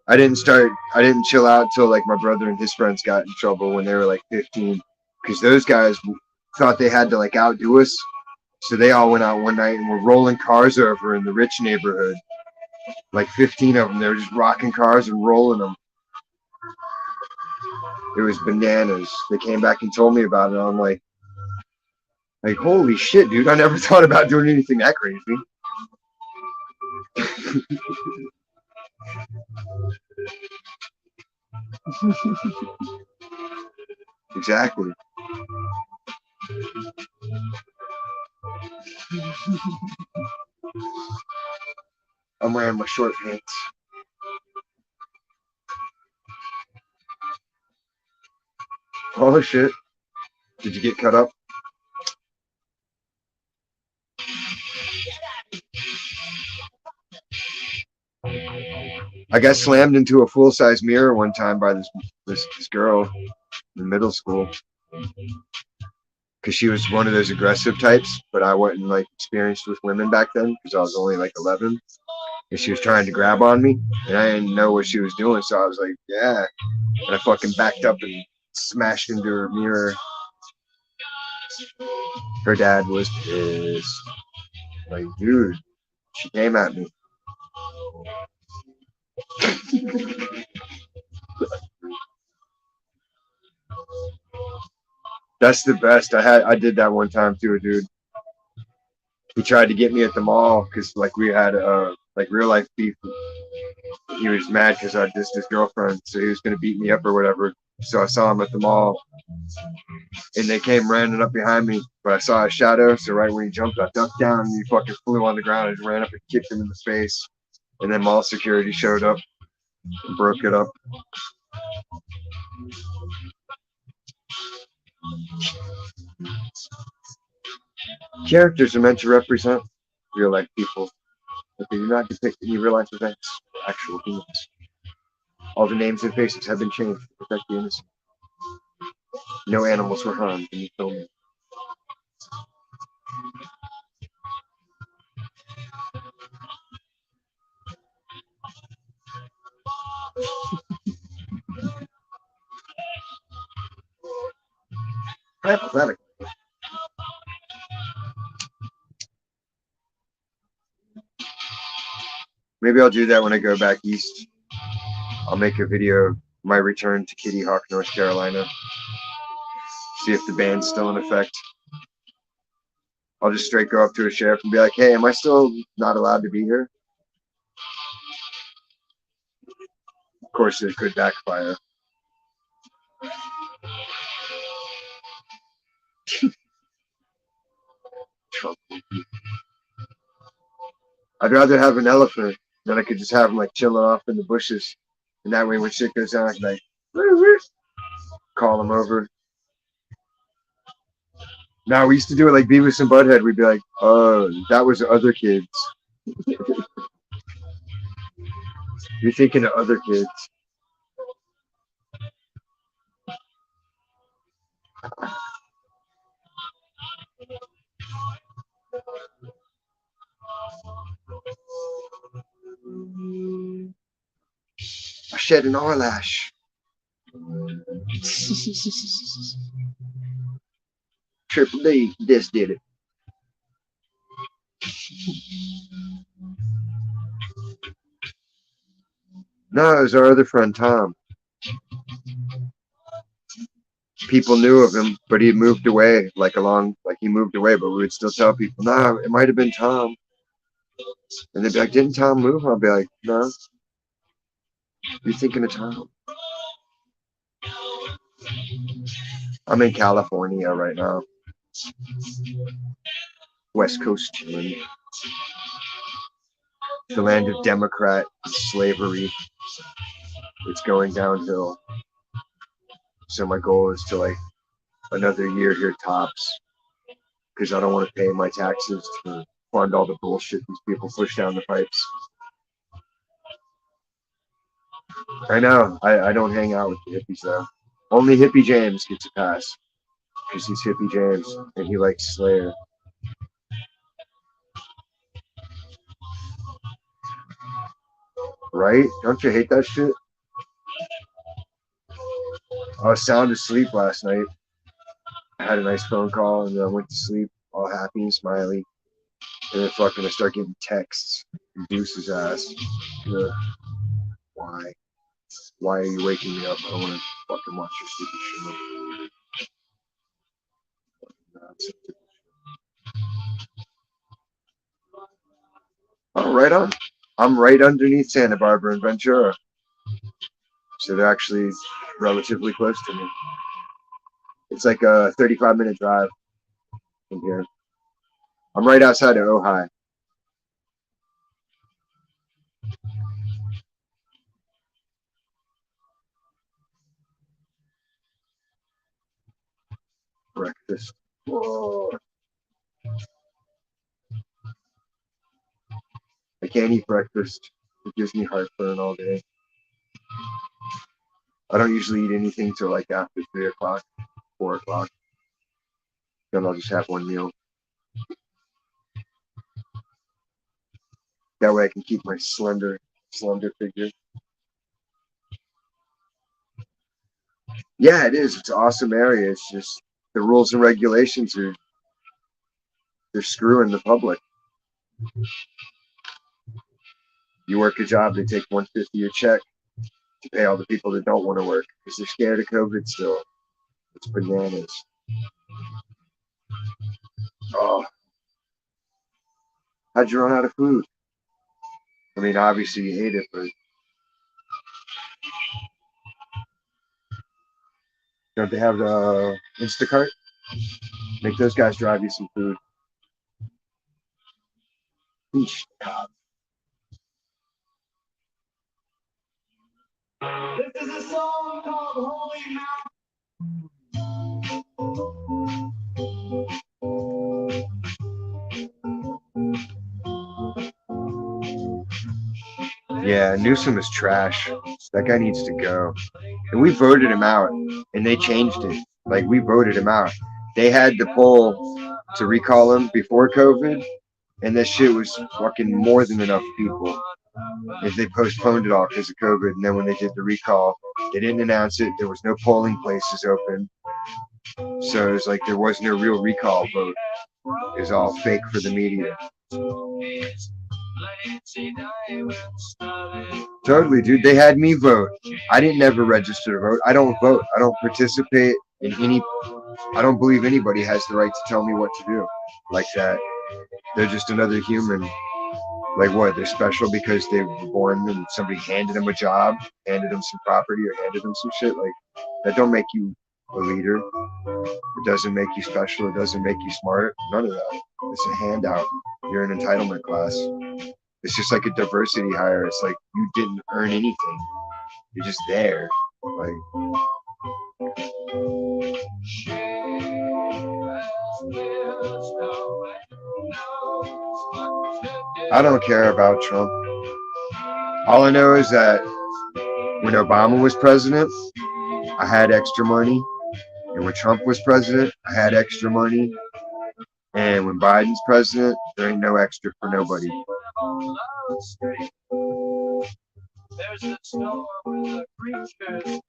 I didn't chill out till like my brother and his friends got in trouble when they were like 15, because those guys thought they had to like outdo us. So they all went out one night and were rolling cars over in the rich neighborhood. Like 15 of them. They were just rocking cars and rolling them. It was bananas. They came back and told me about it. I'm like, holy shit, dude. I never thought about doing anything that crazy. Exactly. I'm wearing my short pants. Oh shit. Did you get cut up? I got slammed into a full-size mirror one time by this girl in middle school. Because she was one of those aggressive types, but I wasn't like experienced with women back then because I was only like 11. And she was trying to grab on me, and I didn't know what she was doing, so I was like, yeah. And I fucking backed up and smashed into her mirror. Her dad was pissed. Like, dude, she came at me. That's the best. I did that one time too, dude. He tried to get me at the mall because like we had like real life beef. He was mad because I dissed his girlfriend, so he was gonna beat me up or whatever. So I saw him at the mall, and they came running up behind me, but I saw a shadow. So right when he jumped, I ducked down, and he fucking flew on the ground. I just ran up and kicked him in the face, and then mall security showed up and broke it up. Characters are meant to represent real life people, but they do not depict any real life events or actual humans. All the names and faces have been changed to protect the innocent. No animals were harmed in the filming. Hypothetically. Maybe I'll do that when I go back east. I'll make a video of my return to Kitty Hawk, North Carolina. See if the ban's still in effect. I'll just straight go up to a sheriff and be like, hey, am I still not allowed to be here? Of course, it could backfire. I'd rather have an elephant than I could just have him like chilling off in the bushes. And that way when shit goes down, I can like call him over. Now we used to do it like Beavis and Butthead. We'd be like, oh, that was other kids. You're thinking of other kids. I shed an eyelash. Triple D, this did it. No, it was our other friend Tom. People knew of him, but he moved away, like he moved away, but we would still tell people, no, it might have been Tom. And they'd be like, didn't Tom move? I'll be like, no. You're thinking of Tom. I'm in California right now. West Coast chilling. The land of Democrat slavery. It's going downhill. So my goal is to like another year here tops, because I don't want to pay my taxes for fund all the bullshit these people push down the pipes. I know. I don't hang out with the hippies though. Only Hippie James gets a pass because he's Hippie James and he likes Slayer. Right? Don't you hate that shit? I was sound asleep last night. I had a nice phone call and then I went to sleep all happy and smiley. And then fucking I start getting texts from Deuce's ass. Ugh. Why? Why are you waking me up? I don't want to fucking watch your stupid shit. Oh, right on. I'm right underneath Santa Barbara and Ventura. So they're actually relatively close to me. It's like a 35-minute drive from here. I'm right outside of Ojai. Breakfast. Whoa. I can't eat breakfast. It gives me heartburn all day. I don't usually eat anything till like after 3 o'clock, 4 o'clock. Then I'll just have one meal. That way I can keep my slender figure. Yeah, it is. It's an awesome area. It's just the rules and regulations they're screwing the public. You work a job, they take $150 a check to pay all the people that don't want to work because they're scared of COVID still. It's bananas. Oh, how'd you run out of food? I mean, obviously you ate it, but don't they have the Instacart? Make those guys drive you some food. Stop. This is a song called Holy Yeah, Newsom is trash. That guy needs to go. And we voted him out, and they changed it. Like, we voted him out. They had the poll to recall him before COVID, and this shit was fucking more than enough people. If they postponed it all because of COVID, and then when they did the recall, they didn't announce it. There was no polling places open. So it was like there was no real recall vote. It was all fake for the media. Totally, dude. They had me vote. I didn't ever register to vote. I don't vote. I don't participate in any. I don't believe anybody has the right to tell me what to do like that. They're just another human. Like what? They're special because they were born and somebody handed them a job, handed them some property, or handed them some shit. Like that don't make you a leader. It doesn't make you special. It doesn't make you smart. None of that. It's a handout. You're an entitlement class. It's just like a diversity hire. It's like you didn't earn anything. You're just there. Like I don't care about Trump. All I know is that when Obama was president, I had extra money. And when Trump was president, I had extra money. And when Biden's president, there ain't no extra for nobody.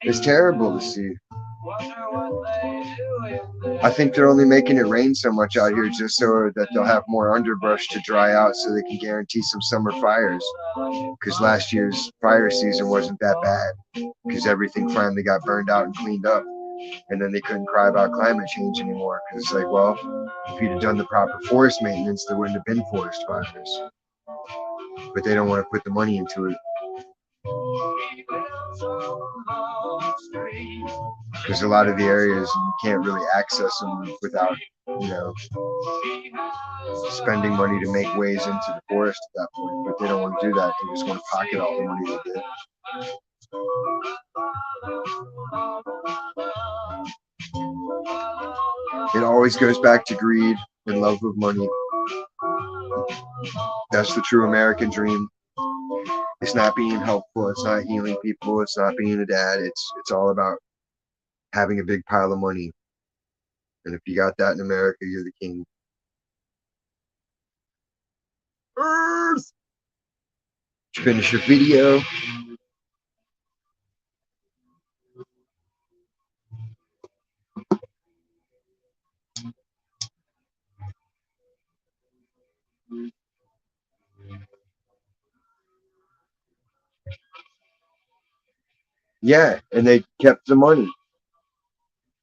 It's terrible to see. I think they're only making it rain so much out here just so that they'll have more underbrush to dry out so they can guarantee some summer fires. Because last year's fire season wasn't that bad because everything finally got burned out and cleaned up. And then they couldn't cry about climate change anymore because it's like, well, if you'd have done the proper forest maintenance, there wouldn't have been forest fires. But they don't want to put the money into it. Because a lot of the areas you can't really access them without, spending money to make ways into the forest at that point. But they don't want to do that. They just want to pocket all the money they get. It always goes back to greed and love of money. That's the true American dream. It's not being helpful. It's not healing people. It's not being a dad. It's all about having a big pile of money. And if you got that in America, you're the king. Earth. Did you finish your video? Yeah, and they kept the money.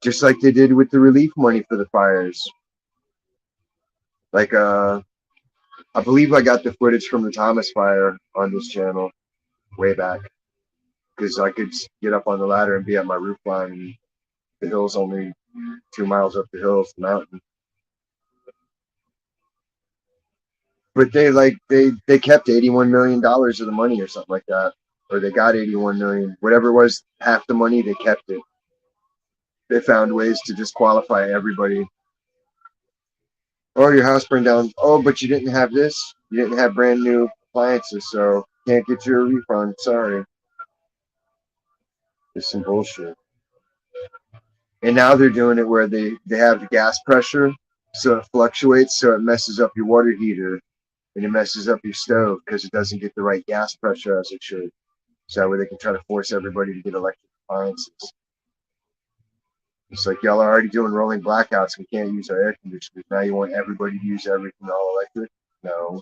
Just like they did with the relief money for the fires. Like I believe I got the footage from the Thomas fire on this channel way back. Because I could get up on the ladder and be at my roof line, and the hill's only 2 miles up the hill, it's the mountain. But they kept $81 million of the money or something like that. Or they got 81 million. Whatever it was, half the money, they kept it. They found ways to disqualify everybody. Oh, your house burned down. Oh, but you didn't have this. You didn't have brand new appliances, so can't get you a refund. Sorry. It's some bullshit. And now they're doing it where they have the gas pressure, so it fluctuates, so it messes up your water heater and it messes up your stove because it doesn't get the right gas pressure as it should. So that way they can try to force everybody to get electric appliances. It's like y'all are already doing rolling blackouts. We can't use our air conditioners. Now you want everybody to use everything all electric? No.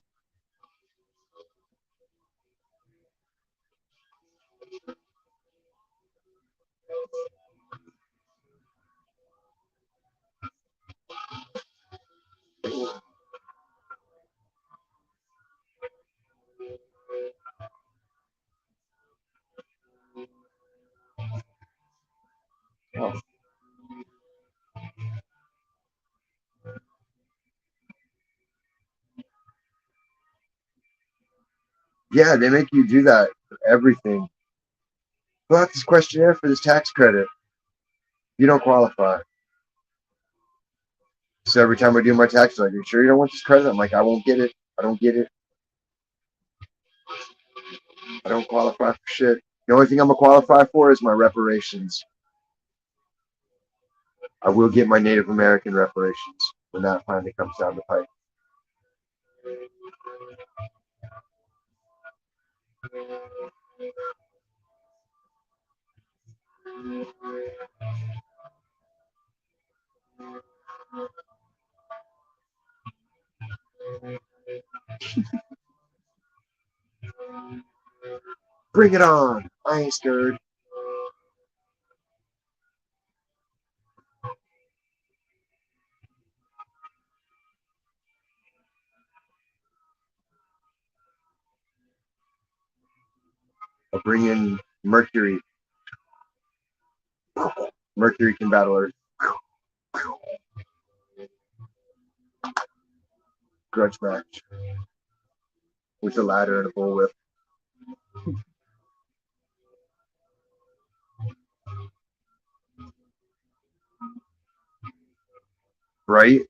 Oh. Yeah, they make you do that for everything. Fill out this questionnaire for this tax credit. You don't qualify. So every time I do my taxes, like, are you sure you don't want this credit? I'm like, I won't get it. I don't get it. I don't qualify for shit. The only thing I'm gonna qualify for is my reparations. I will get my Native American reparations when that finally comes down the pipe. Bring it on. I ain't scared. I'll bring in Mercury. Mercury can battle Earth. Grudge match. With a ladder and a bullwhip. Right?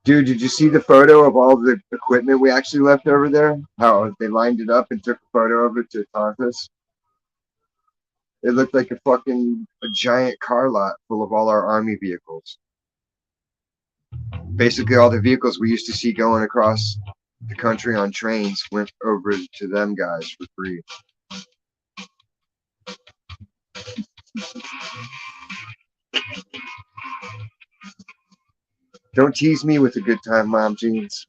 Dude, did you see the photo of all the equipment we actually left over there? How they lined it up and took a photo of it to taunt us? It looked like a giant car lot full of all our army vehicles. Basically, all the vehicles we used to see going across the country on trains went over to them guys for free. Don't tease me with a good time, Mom Jeans.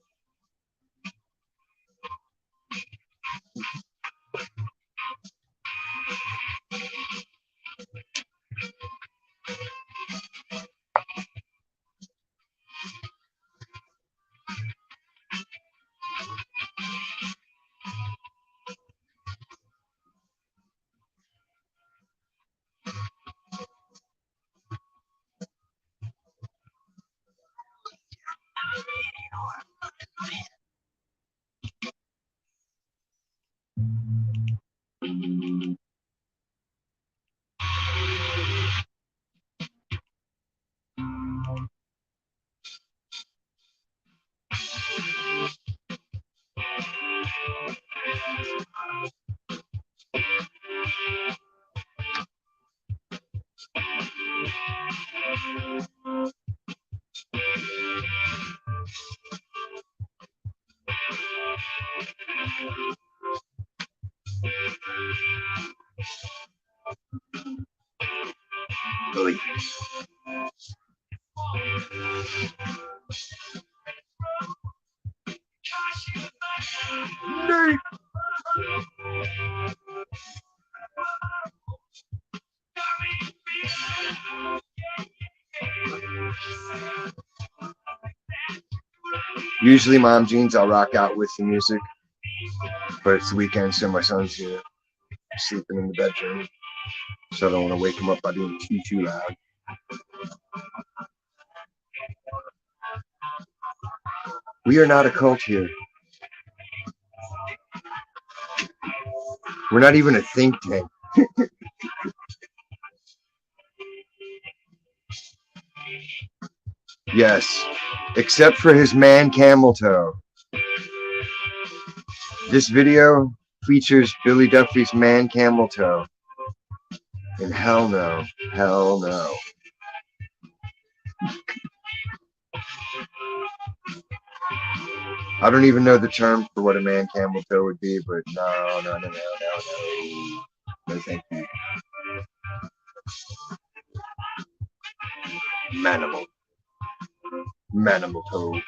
Oy. Nate. Usually, mom jeans, I'll rock out with the music, but it's the weekend, so my son's sleeping in the bedroom, so I don't want to wake him up by being too loud. We are not a cult here. We're not even a think tank. Yes, except for his man camel toe. This video features Billy Duffy's man camel toe. And hell no, hell no. I don't even know the term for what a man camel toe would be, but no. No, thank you. Manimal. Manimal toe.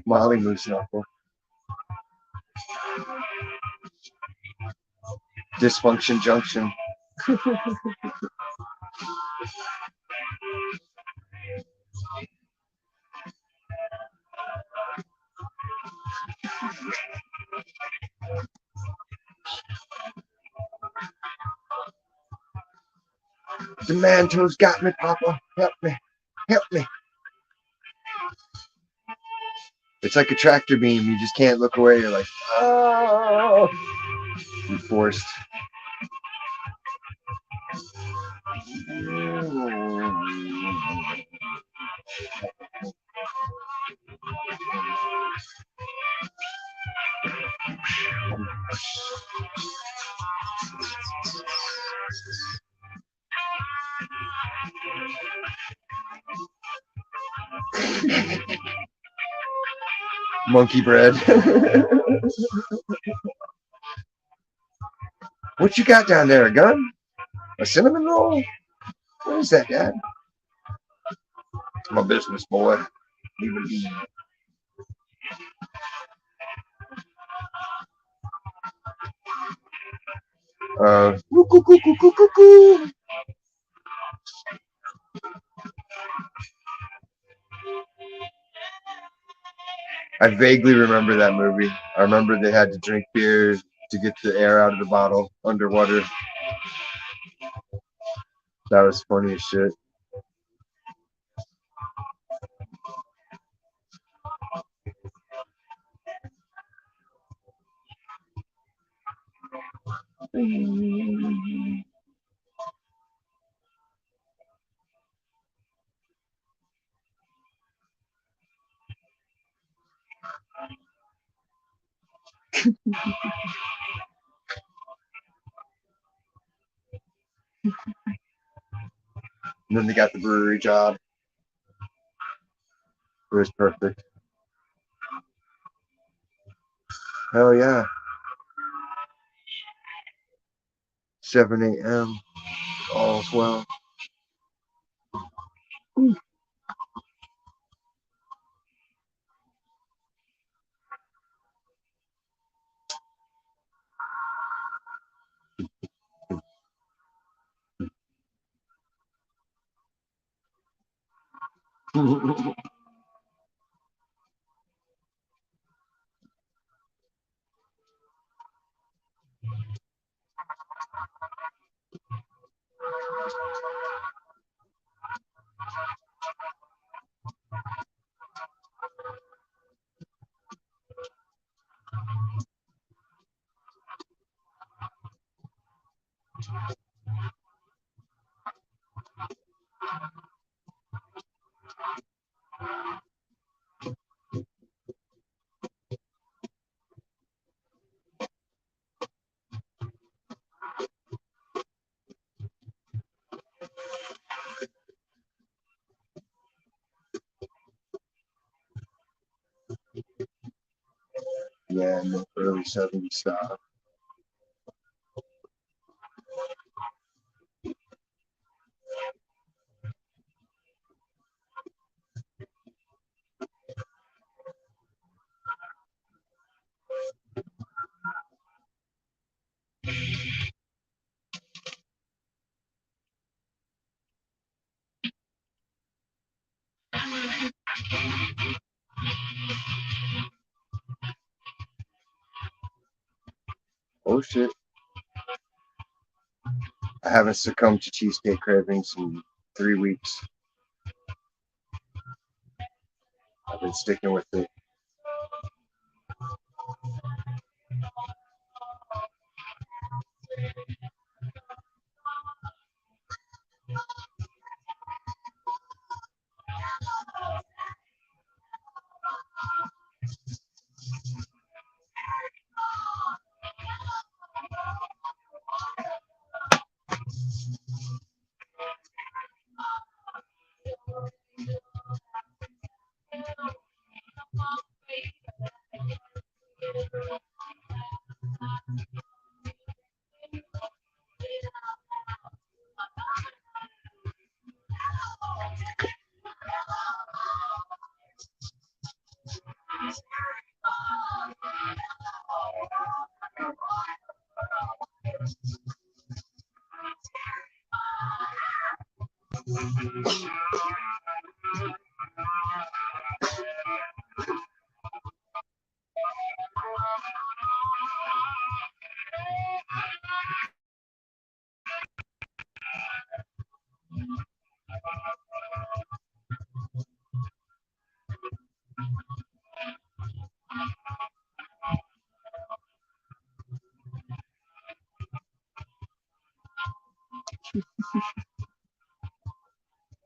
Molly Moose Knuckle. Dysfunction Junction. The man toe's got me, Papa. Help me. Help me. It's like a tractor beam. You just can't look away. You're like, oh. You're forced. Monkey bread. What you got down there? A gun? A cinnamon roll? What is that, Dad? It's my business, boy. I vaguely remember that movie. I remember they had to drink beer to get the air out of the bottle underwater. That was funny as shit. And then they got the brewery job. It was perfect. Hell yeah. 7 a.m. All's well. Yeah, and the early 70s stuff. Oh shit. I haven't succumbed to cheesecake cravings in 3 weeks. I've been sticking with it.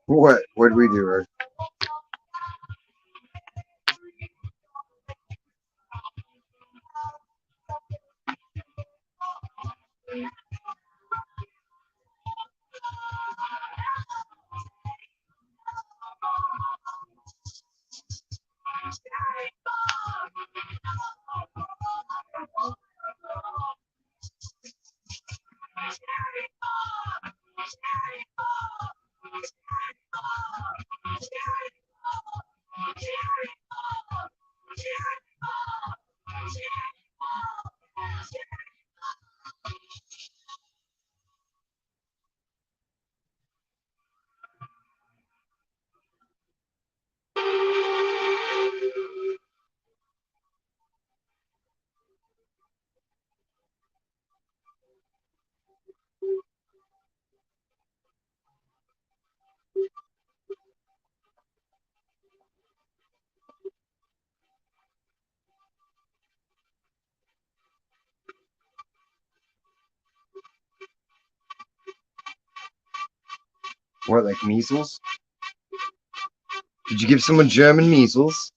What? What'd we do, Art? What, like measles? Did you give someone German measles?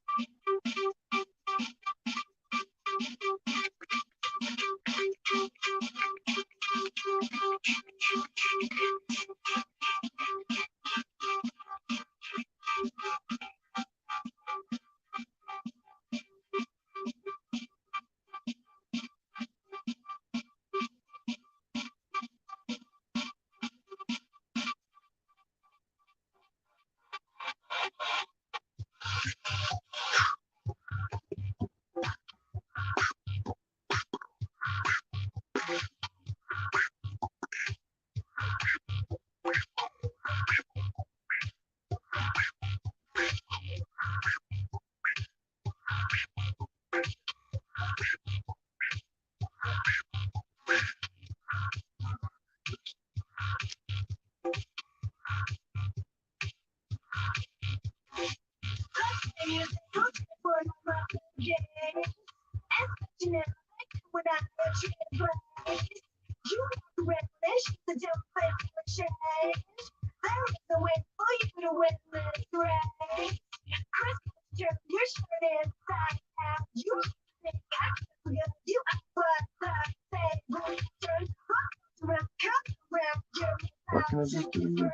What can I just do?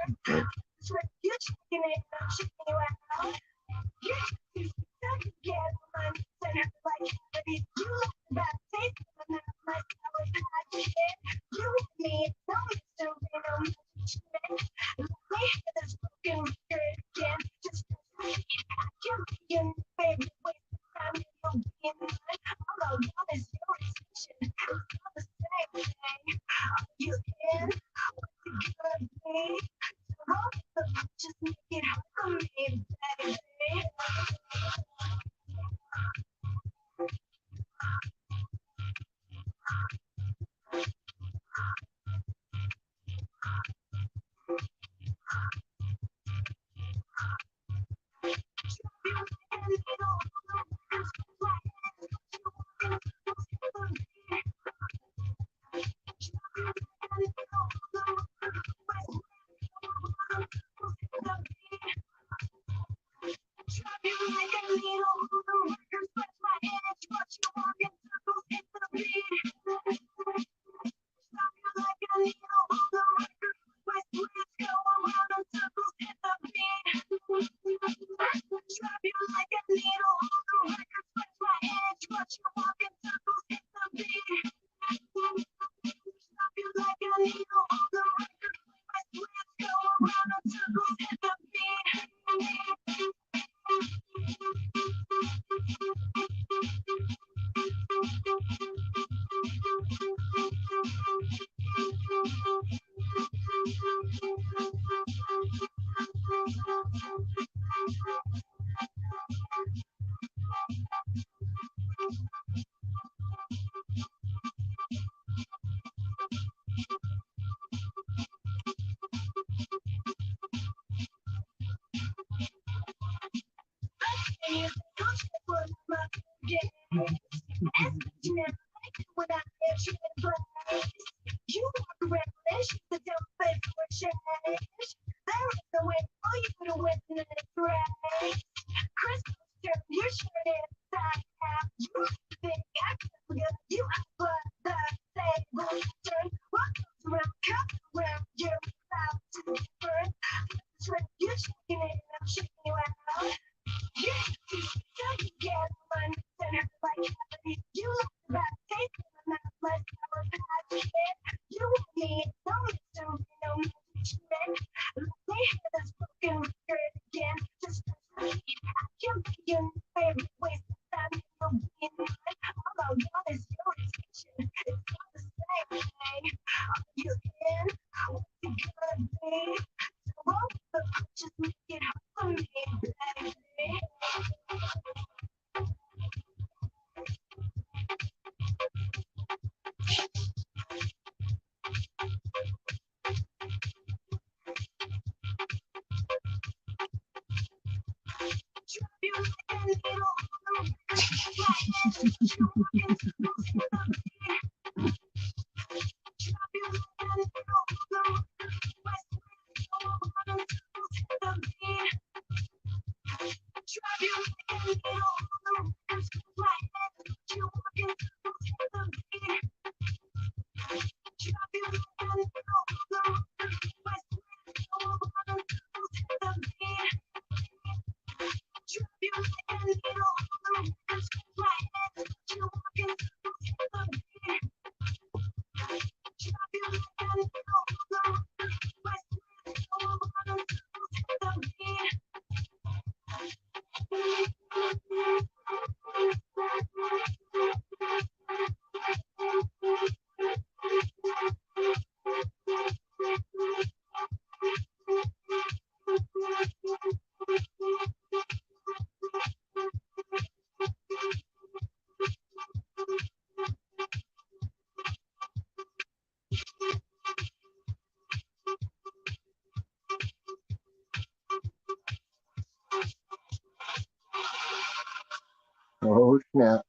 Oh snap.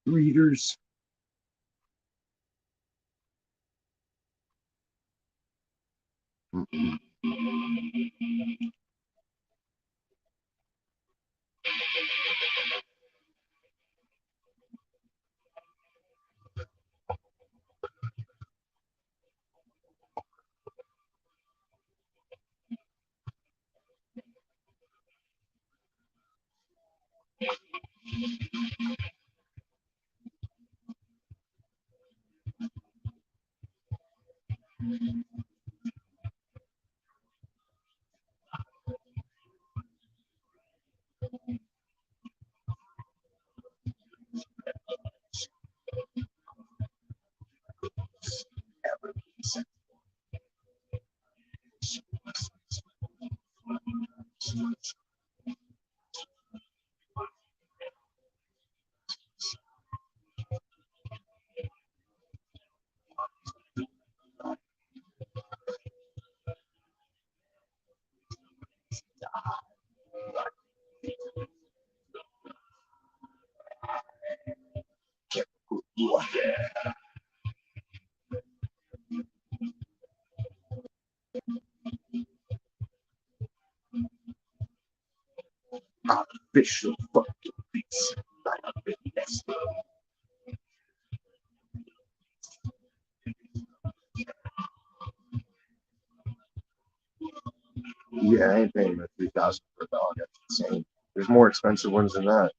Readers. Official fucking beats. Yeah, I ain't paying the 3,000 for a dog. That's insane. There's more expensive ones than that.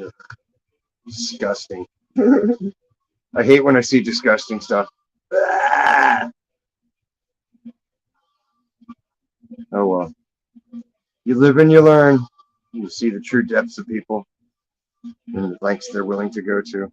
Ugh, disgusting. I hate when I see disgusting stuff. Ah! Oh well. You live and you learn. You see the true depths of people and the lengths they're willing to go to.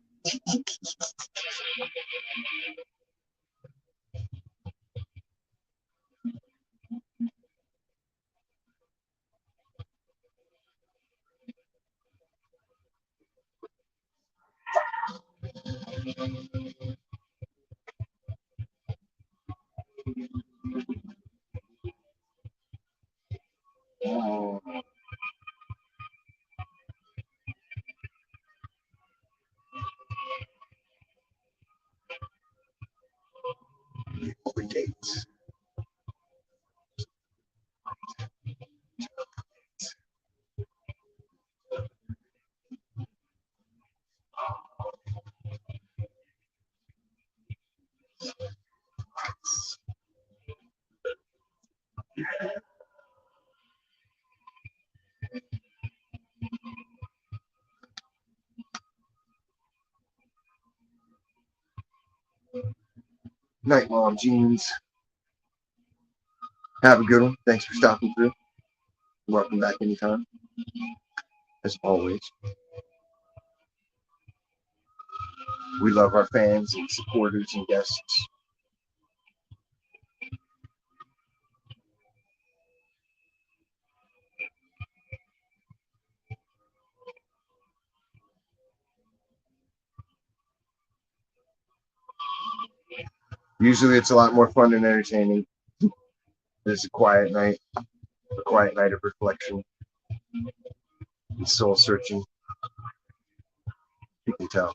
Over dates. Night, Mom Jeans. Have a good one. Thanks for stopping through. Welcome back anytime. As always. We love our fans and supporters and guests. Usually it's a lot more fun and entertaining. It's a quiet night of reflection and soul searching. You can tell.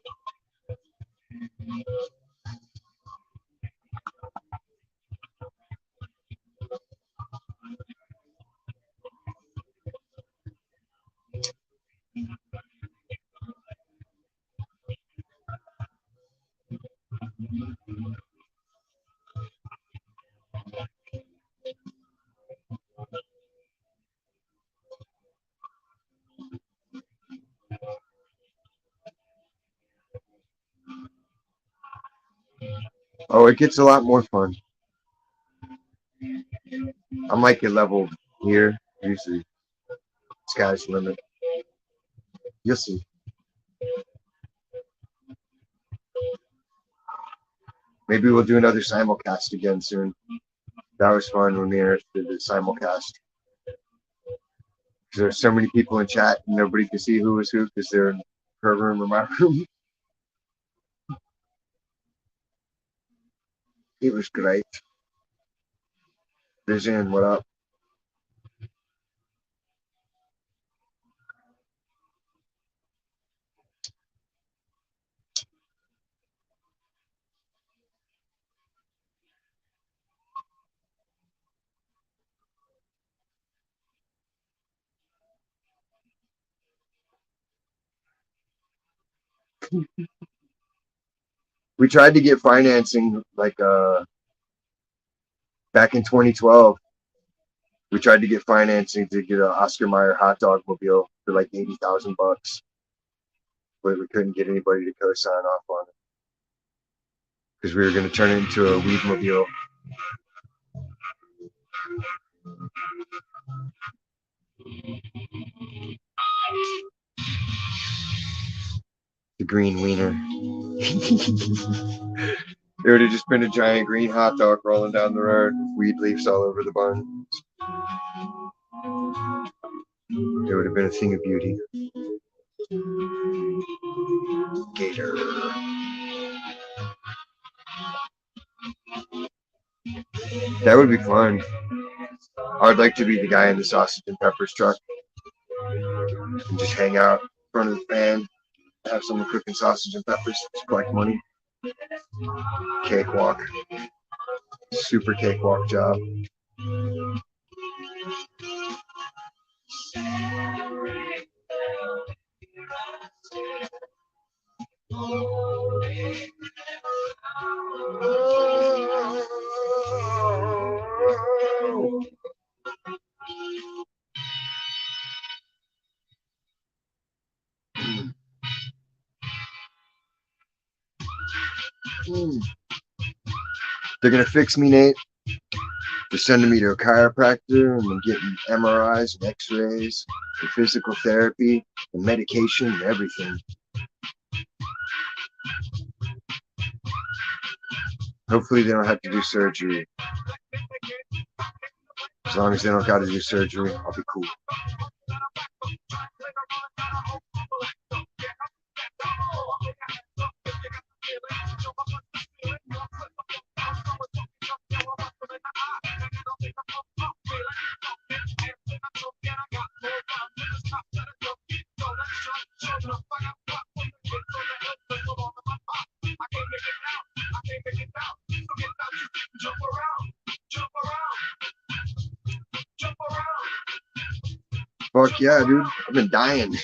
Oh, it gets a lot more fun. I'm like a level here, usually. Sky's the limit. You'll see. Maybe we'll do another simulcast again soon. That was fun when we did the simulcast. There's so many people in chat and nobody could see who was who because they're in her room or my room. It was great. Vision, what up? We tried to get financing like back in 2012. We tried to get financing to get an Oscar Mayer hot dog mobile for like $80,000, but we couldn't get anybody to co-sign off on it because we were going to turn it into a weed mobile. The green wiener. It would have just been a giant green hot dog rolling down the road with weed leaves all over the bun. It would have been a thing of beauty. Gator. That would be fun. I'd like to be the guy in the sausage and peppers truck and just hang out in front of the fan, have someone cooking sausage and peppers, just collect money. Cakewalk. Super cakewalk job. They're gonna fix me, Nate. They're sending me to a chiropractor, and I'm getting MRIs and X-rays, and physical therapy, and medication, and everything. Hopefully, they don't have to do surgery. As long as they don't got to do surgery, I'll be cool. Fuck yeah, dude. I've been dying.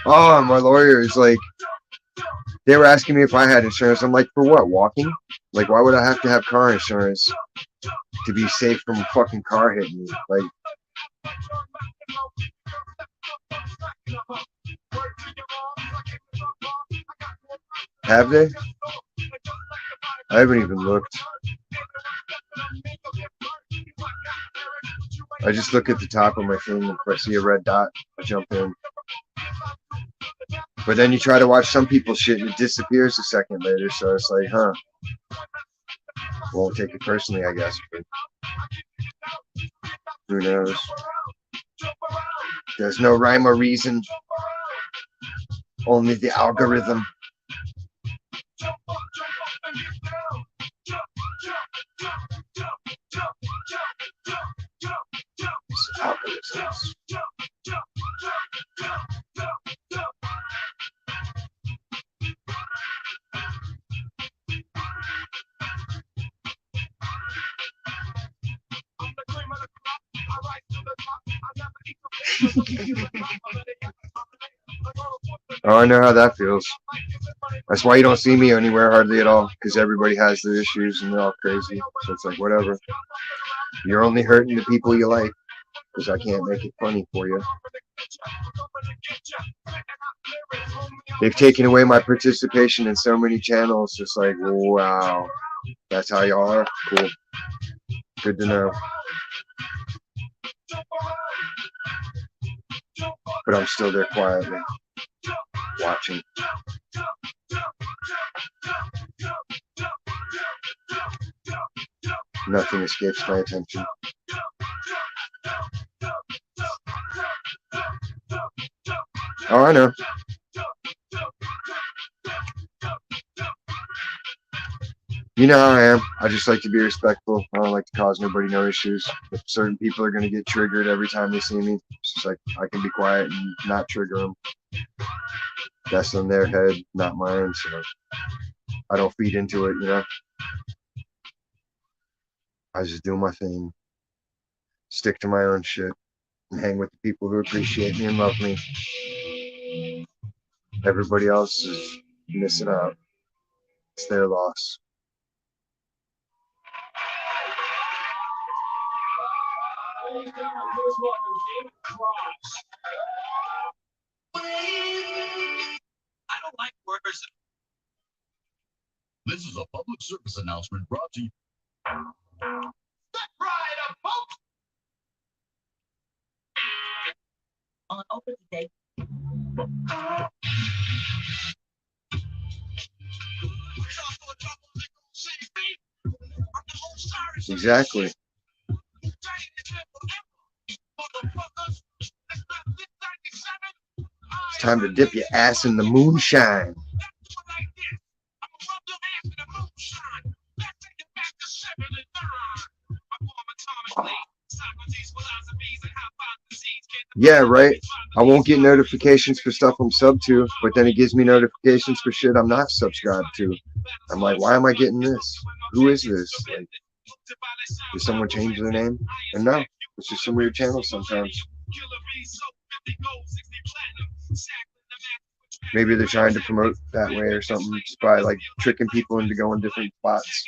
Oh, my lawyer is like, they were asking me if I had insurance. I'm like, for what? Walking? Like, why would I have to have car insurance to be safe from a fucking car hitting me? Like, have they? I haven't even looked. I just look at the top of my thing, and if I see a red dot, I jump in. But then you try to watch some people's shit and it disappears a second later, so it's like, huh. Won't take it personally, I guess, but who knows? There's no rhyme or reason, only the algorithm. Algorithms. Oh, I know how that feels. That's why you don't see me anywhere hardly at all, because everybody has their issues and they're all crazy. So it's like, whatever. You're only hurting the people you like, because I can't make it funny for you. They've taken away my participation in so many channels. Just like, wow, that's how y'all are? Cool. Good to know. But I'm still there quietly, watching. Nothing escapes my attention. Oh, I know. You know how I am. I just like to be respectful. I don't like to cause nobody no issues. If certain people are going to get triggered every time they see me, it's just like I can be quiet and not trigger them. That's on their head, not mine. So I don't feed into it, you know. I just do my thing, stick to my own shit, and hang with the people who appreciate me and love me. Everybody else is missing out. It's their loss. I don't like workers. This is a public service announcement brought to you. Step right up, folks. On open today. Exactly. It's time to dip your ass in the moonshine. Yeah, right. I won't get notifications for stuff I'm sub to, but then it gives me notifications for shit I'm not subscribed to. I'm like, why am I getting this? Who is this? Like, did someone change their name? And no, it's just some weird channel sometimes. Maybe they're trying to promote that way or something, just by like tricking people into going different spots.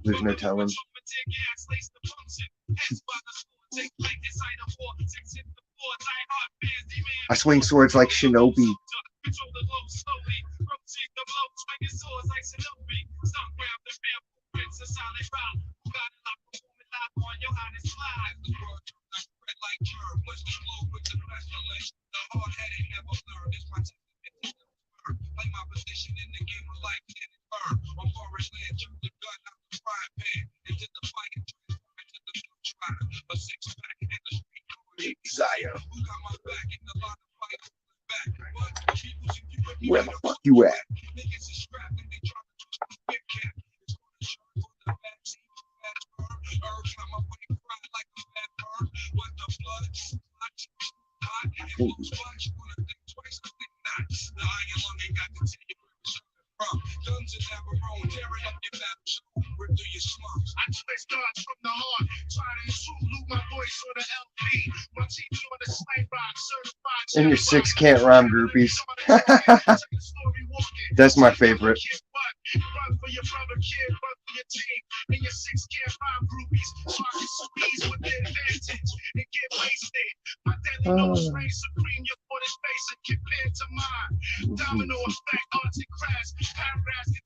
There's no telling. I swing swords like Shinobi. Desire. Where the fuck you at? And your six can't rhyme groupies. That's my favorite.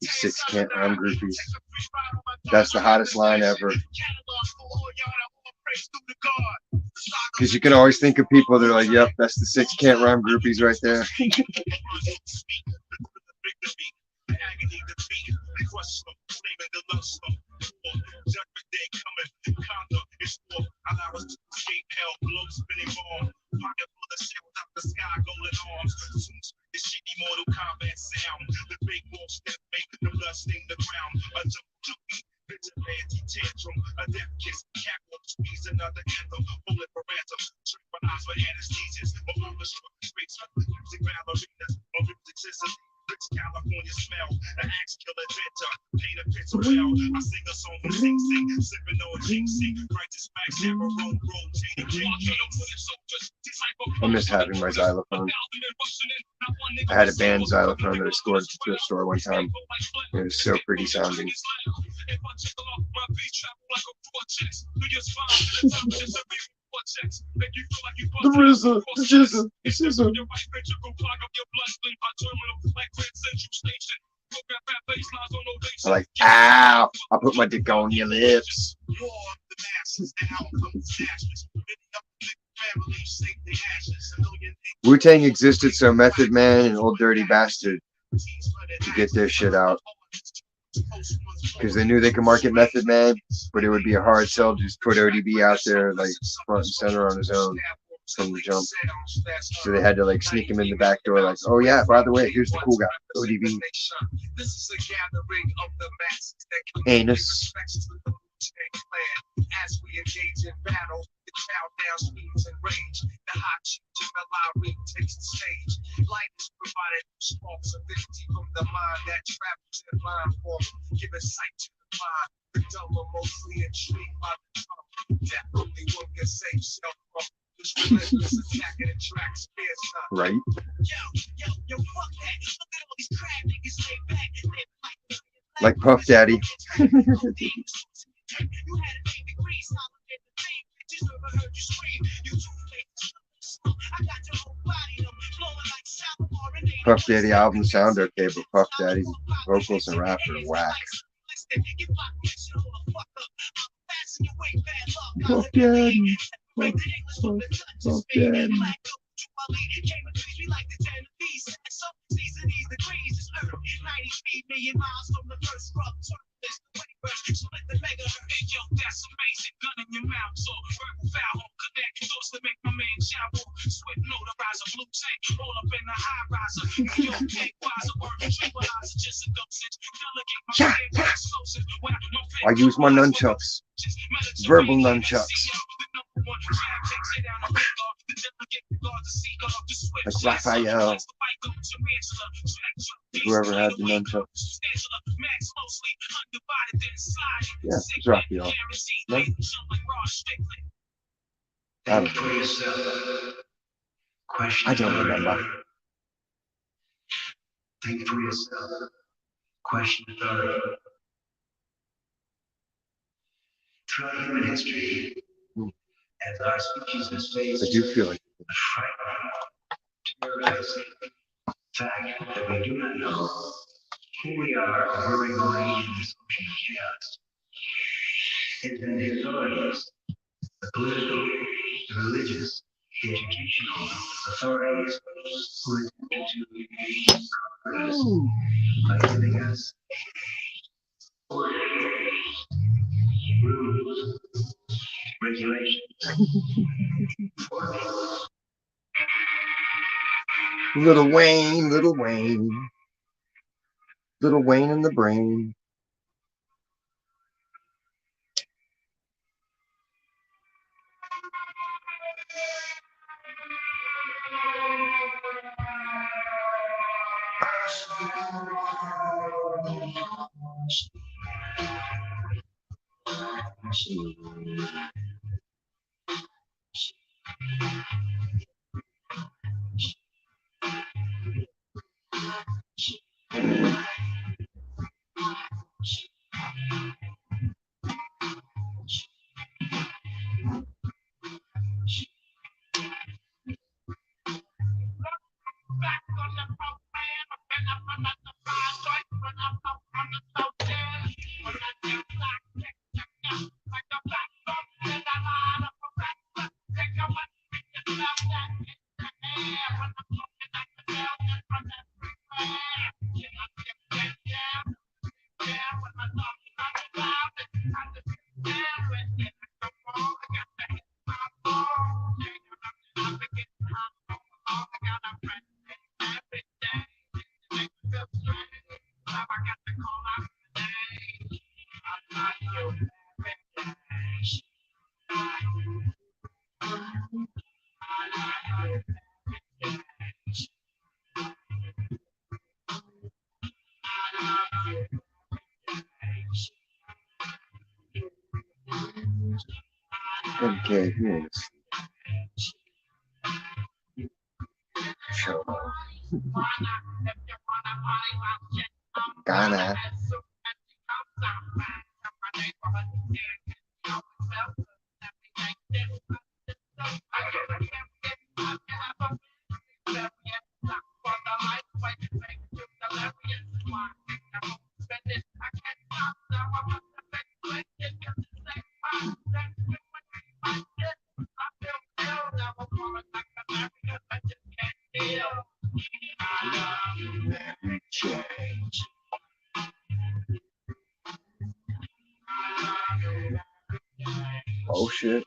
Six can't rhyme groupies. That's the hottest line ever. Because you can always think of people that are like, yep, that's the six can't rhyme groupies right there. I miss having my xylophone. I had a band xylophone that I scored at the thrift store one time. It was so pretty sounding. The RZA, the Jizza, the SZA. I like, ow! I put my dick on your lips. Wu-Tang existed so Method Man and Old Dirty Bastard to get their shit out. Because they knew they could market Method Man, but it would be a hard sell to just put ODB out there like front and center on his own. from the jump. So they had to like sneak him in the back door, like, oh yeah, by the way, here's the cool guy, ODB. Anus. As we engage in battle, the child now screams in rage. The hot Jamel takes the stage. Light is provided sparks of energy from the mind that travels in line form, giving sight to the mind. The dumb are mostly intrigued by the trump. Death only one can save self from this relentless attack and attracts fear. Right. Yo, fuck that. Look at all these crab niggas lay back. Like Puff Daddy. Puff Daddy album sound okay, but Puff Daddy's vocals and rap are whack. Puff Daddy. Puff Daddy. I use my nunchucks, verbal nunchucks. Like Raphael. Whoever had the nunchucks. Yeah, it's Raphael. No? I don't know. I don't remember. Think for yourself. Question authority. Throughout human history, as our species has faced I do feel like a frightening, terrorizing fact that we do not know who we are or where we're going in this ocean of chaos. It's been the authorities, the political, the religious, the educational authorities who attempt to conquer us by giving us orders, rules, regulations, formulas. Little Wayne, Little Wayne. Little Wayne in the brain. Okay, here it is. Show. Ghana. Oh shit.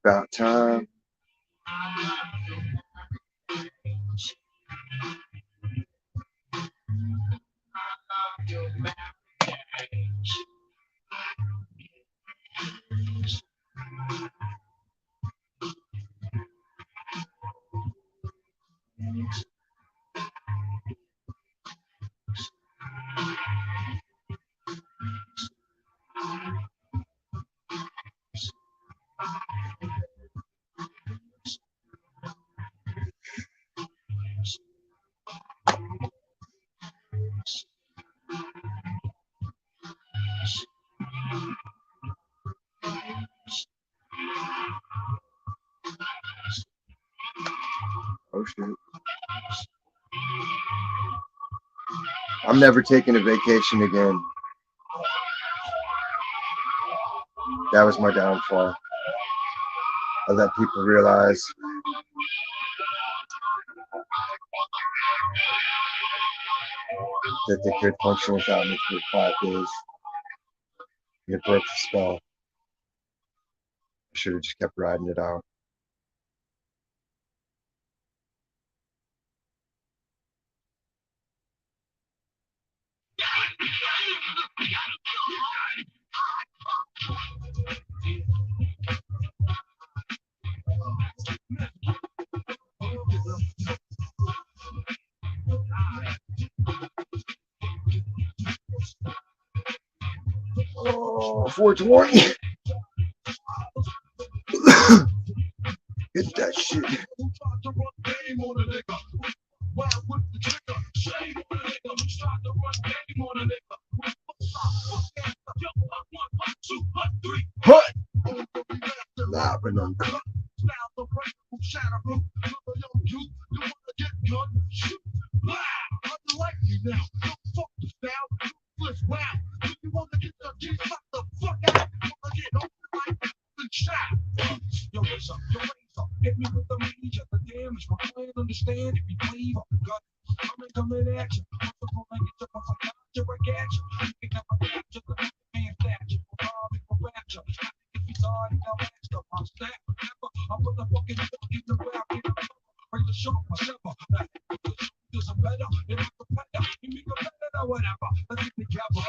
About time. Oh shit. I'm never taking a vacation again. That was my downfall. I let people realize that they could function without me for 5 days. It broke the spell. I should have just kept riding it out. Oh, 420. Hit that shit. Hut. Live and uncut. Hit me with the major, the damage, my plan, understand if you believe I'm gun. I'm coming at you. I'm gonna get you off a gotcha, I got you. You can never capture the man statue. I'm in my rapture. If he's already now matched up, I'm stacked forever. I'm motherfucking stuck in the rap. Bring the show, myself. Cause I'm better, and I'm the better. You make a better or whatever. Let's get together.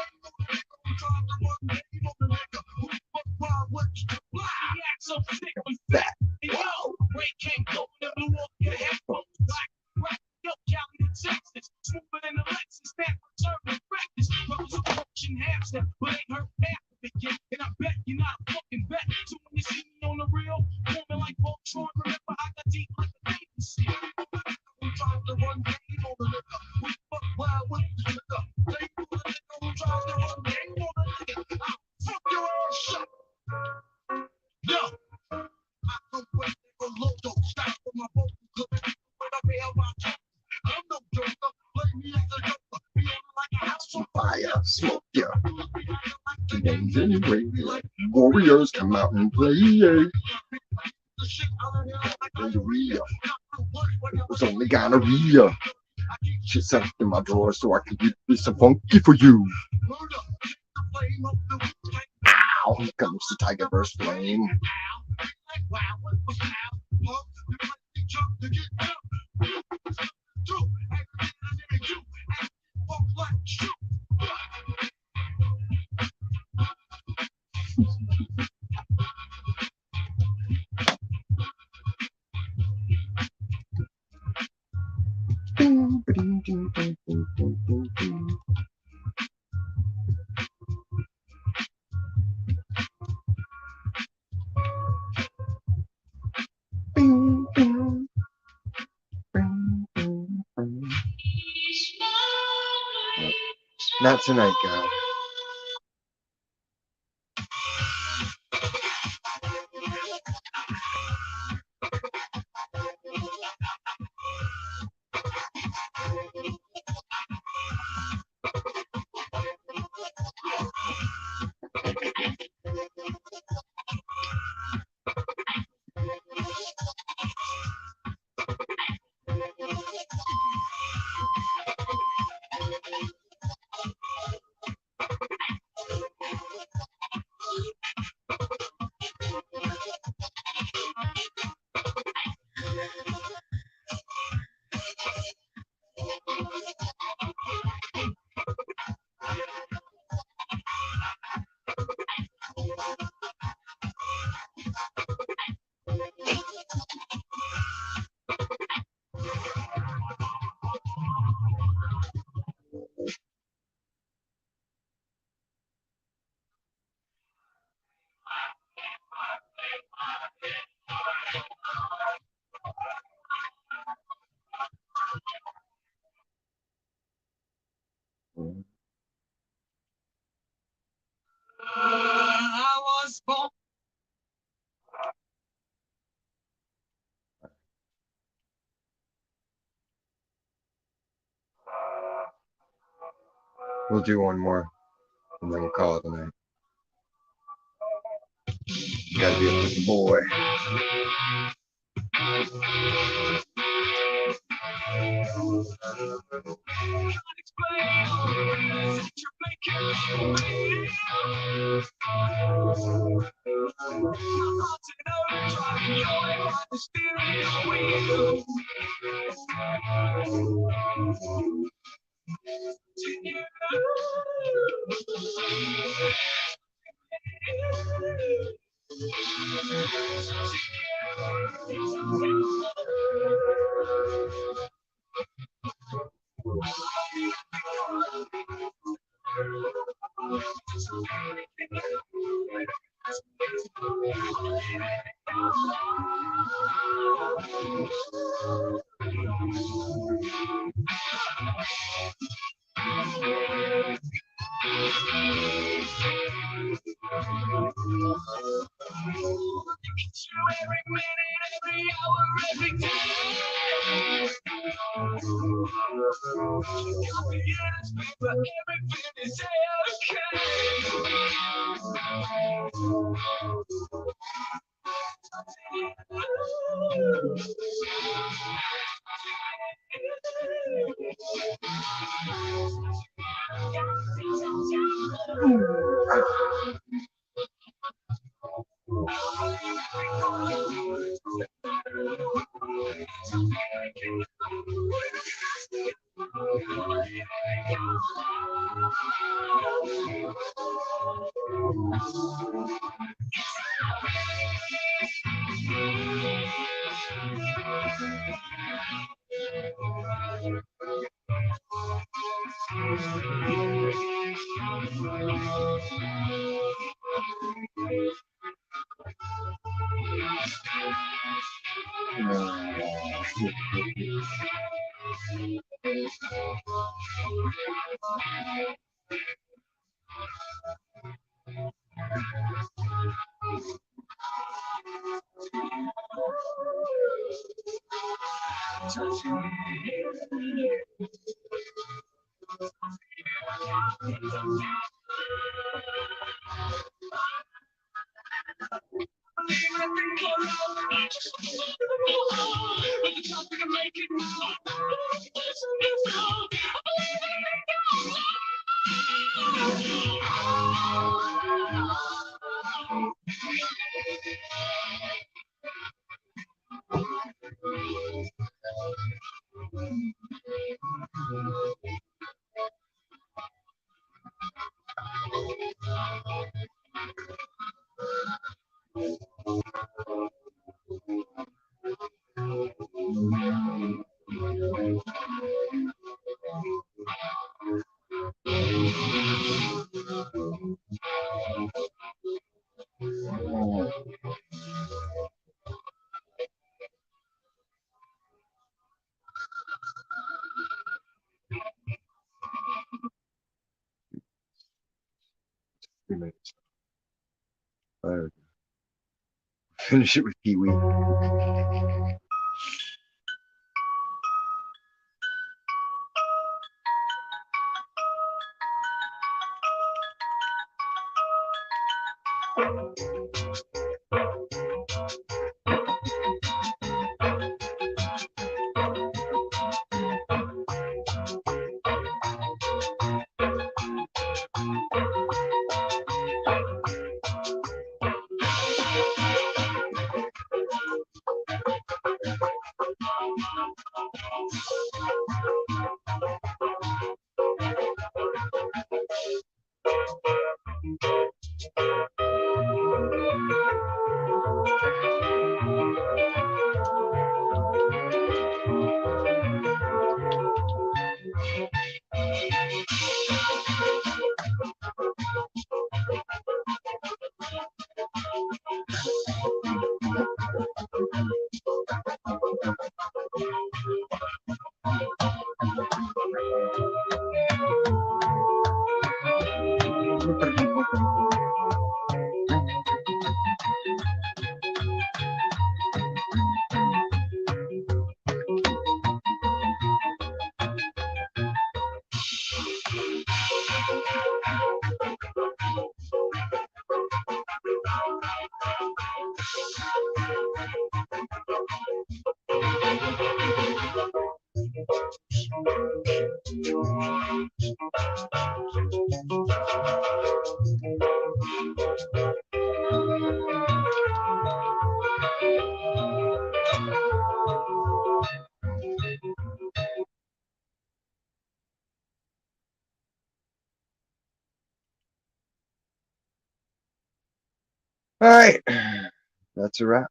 I'm trying to run game on the nigga. Who the fuck wild with you? He acts so sick and fat. Yo, Ray can't go, never walk your headphones. Black, black, yo, Cali to Texas. Smoother than the Lexus, that conservative practice. Brothers who function half step, but ain't heard half of it yet. And I bet you're not a fucking bet. So when you see me on the real, forming like Voltron, remember I got deep like a baby shit. I'm trying to run game on the nigga. Who the fuck wild with the nigga? They know the nigga who tries to run game on the nigga. I'll fuck your ass shut. Yo. I come with a logo, stop for my vocal clip. When I bail my talk, I'm no joker. Play me as a joker. Be on like a house on Fire, smoke ya. Names anyway. Warriors come out and play. Gonorrhea. It was only gonorrhea. She sent it in my drawer so I could get this some funky for you. Ow, here comes the Tiger Burst flame. Not tonight, guys. We'll do one more, and then we'll call it a night. Gotta be up with the boy. Minutes. There we go. Finish it with Pee Wee. All right. That's a wrap.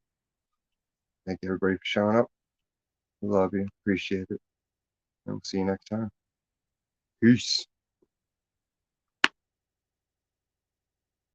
Thank you everybody for showing up. Love you. Appreciate it. And we'll see you next time. Peace.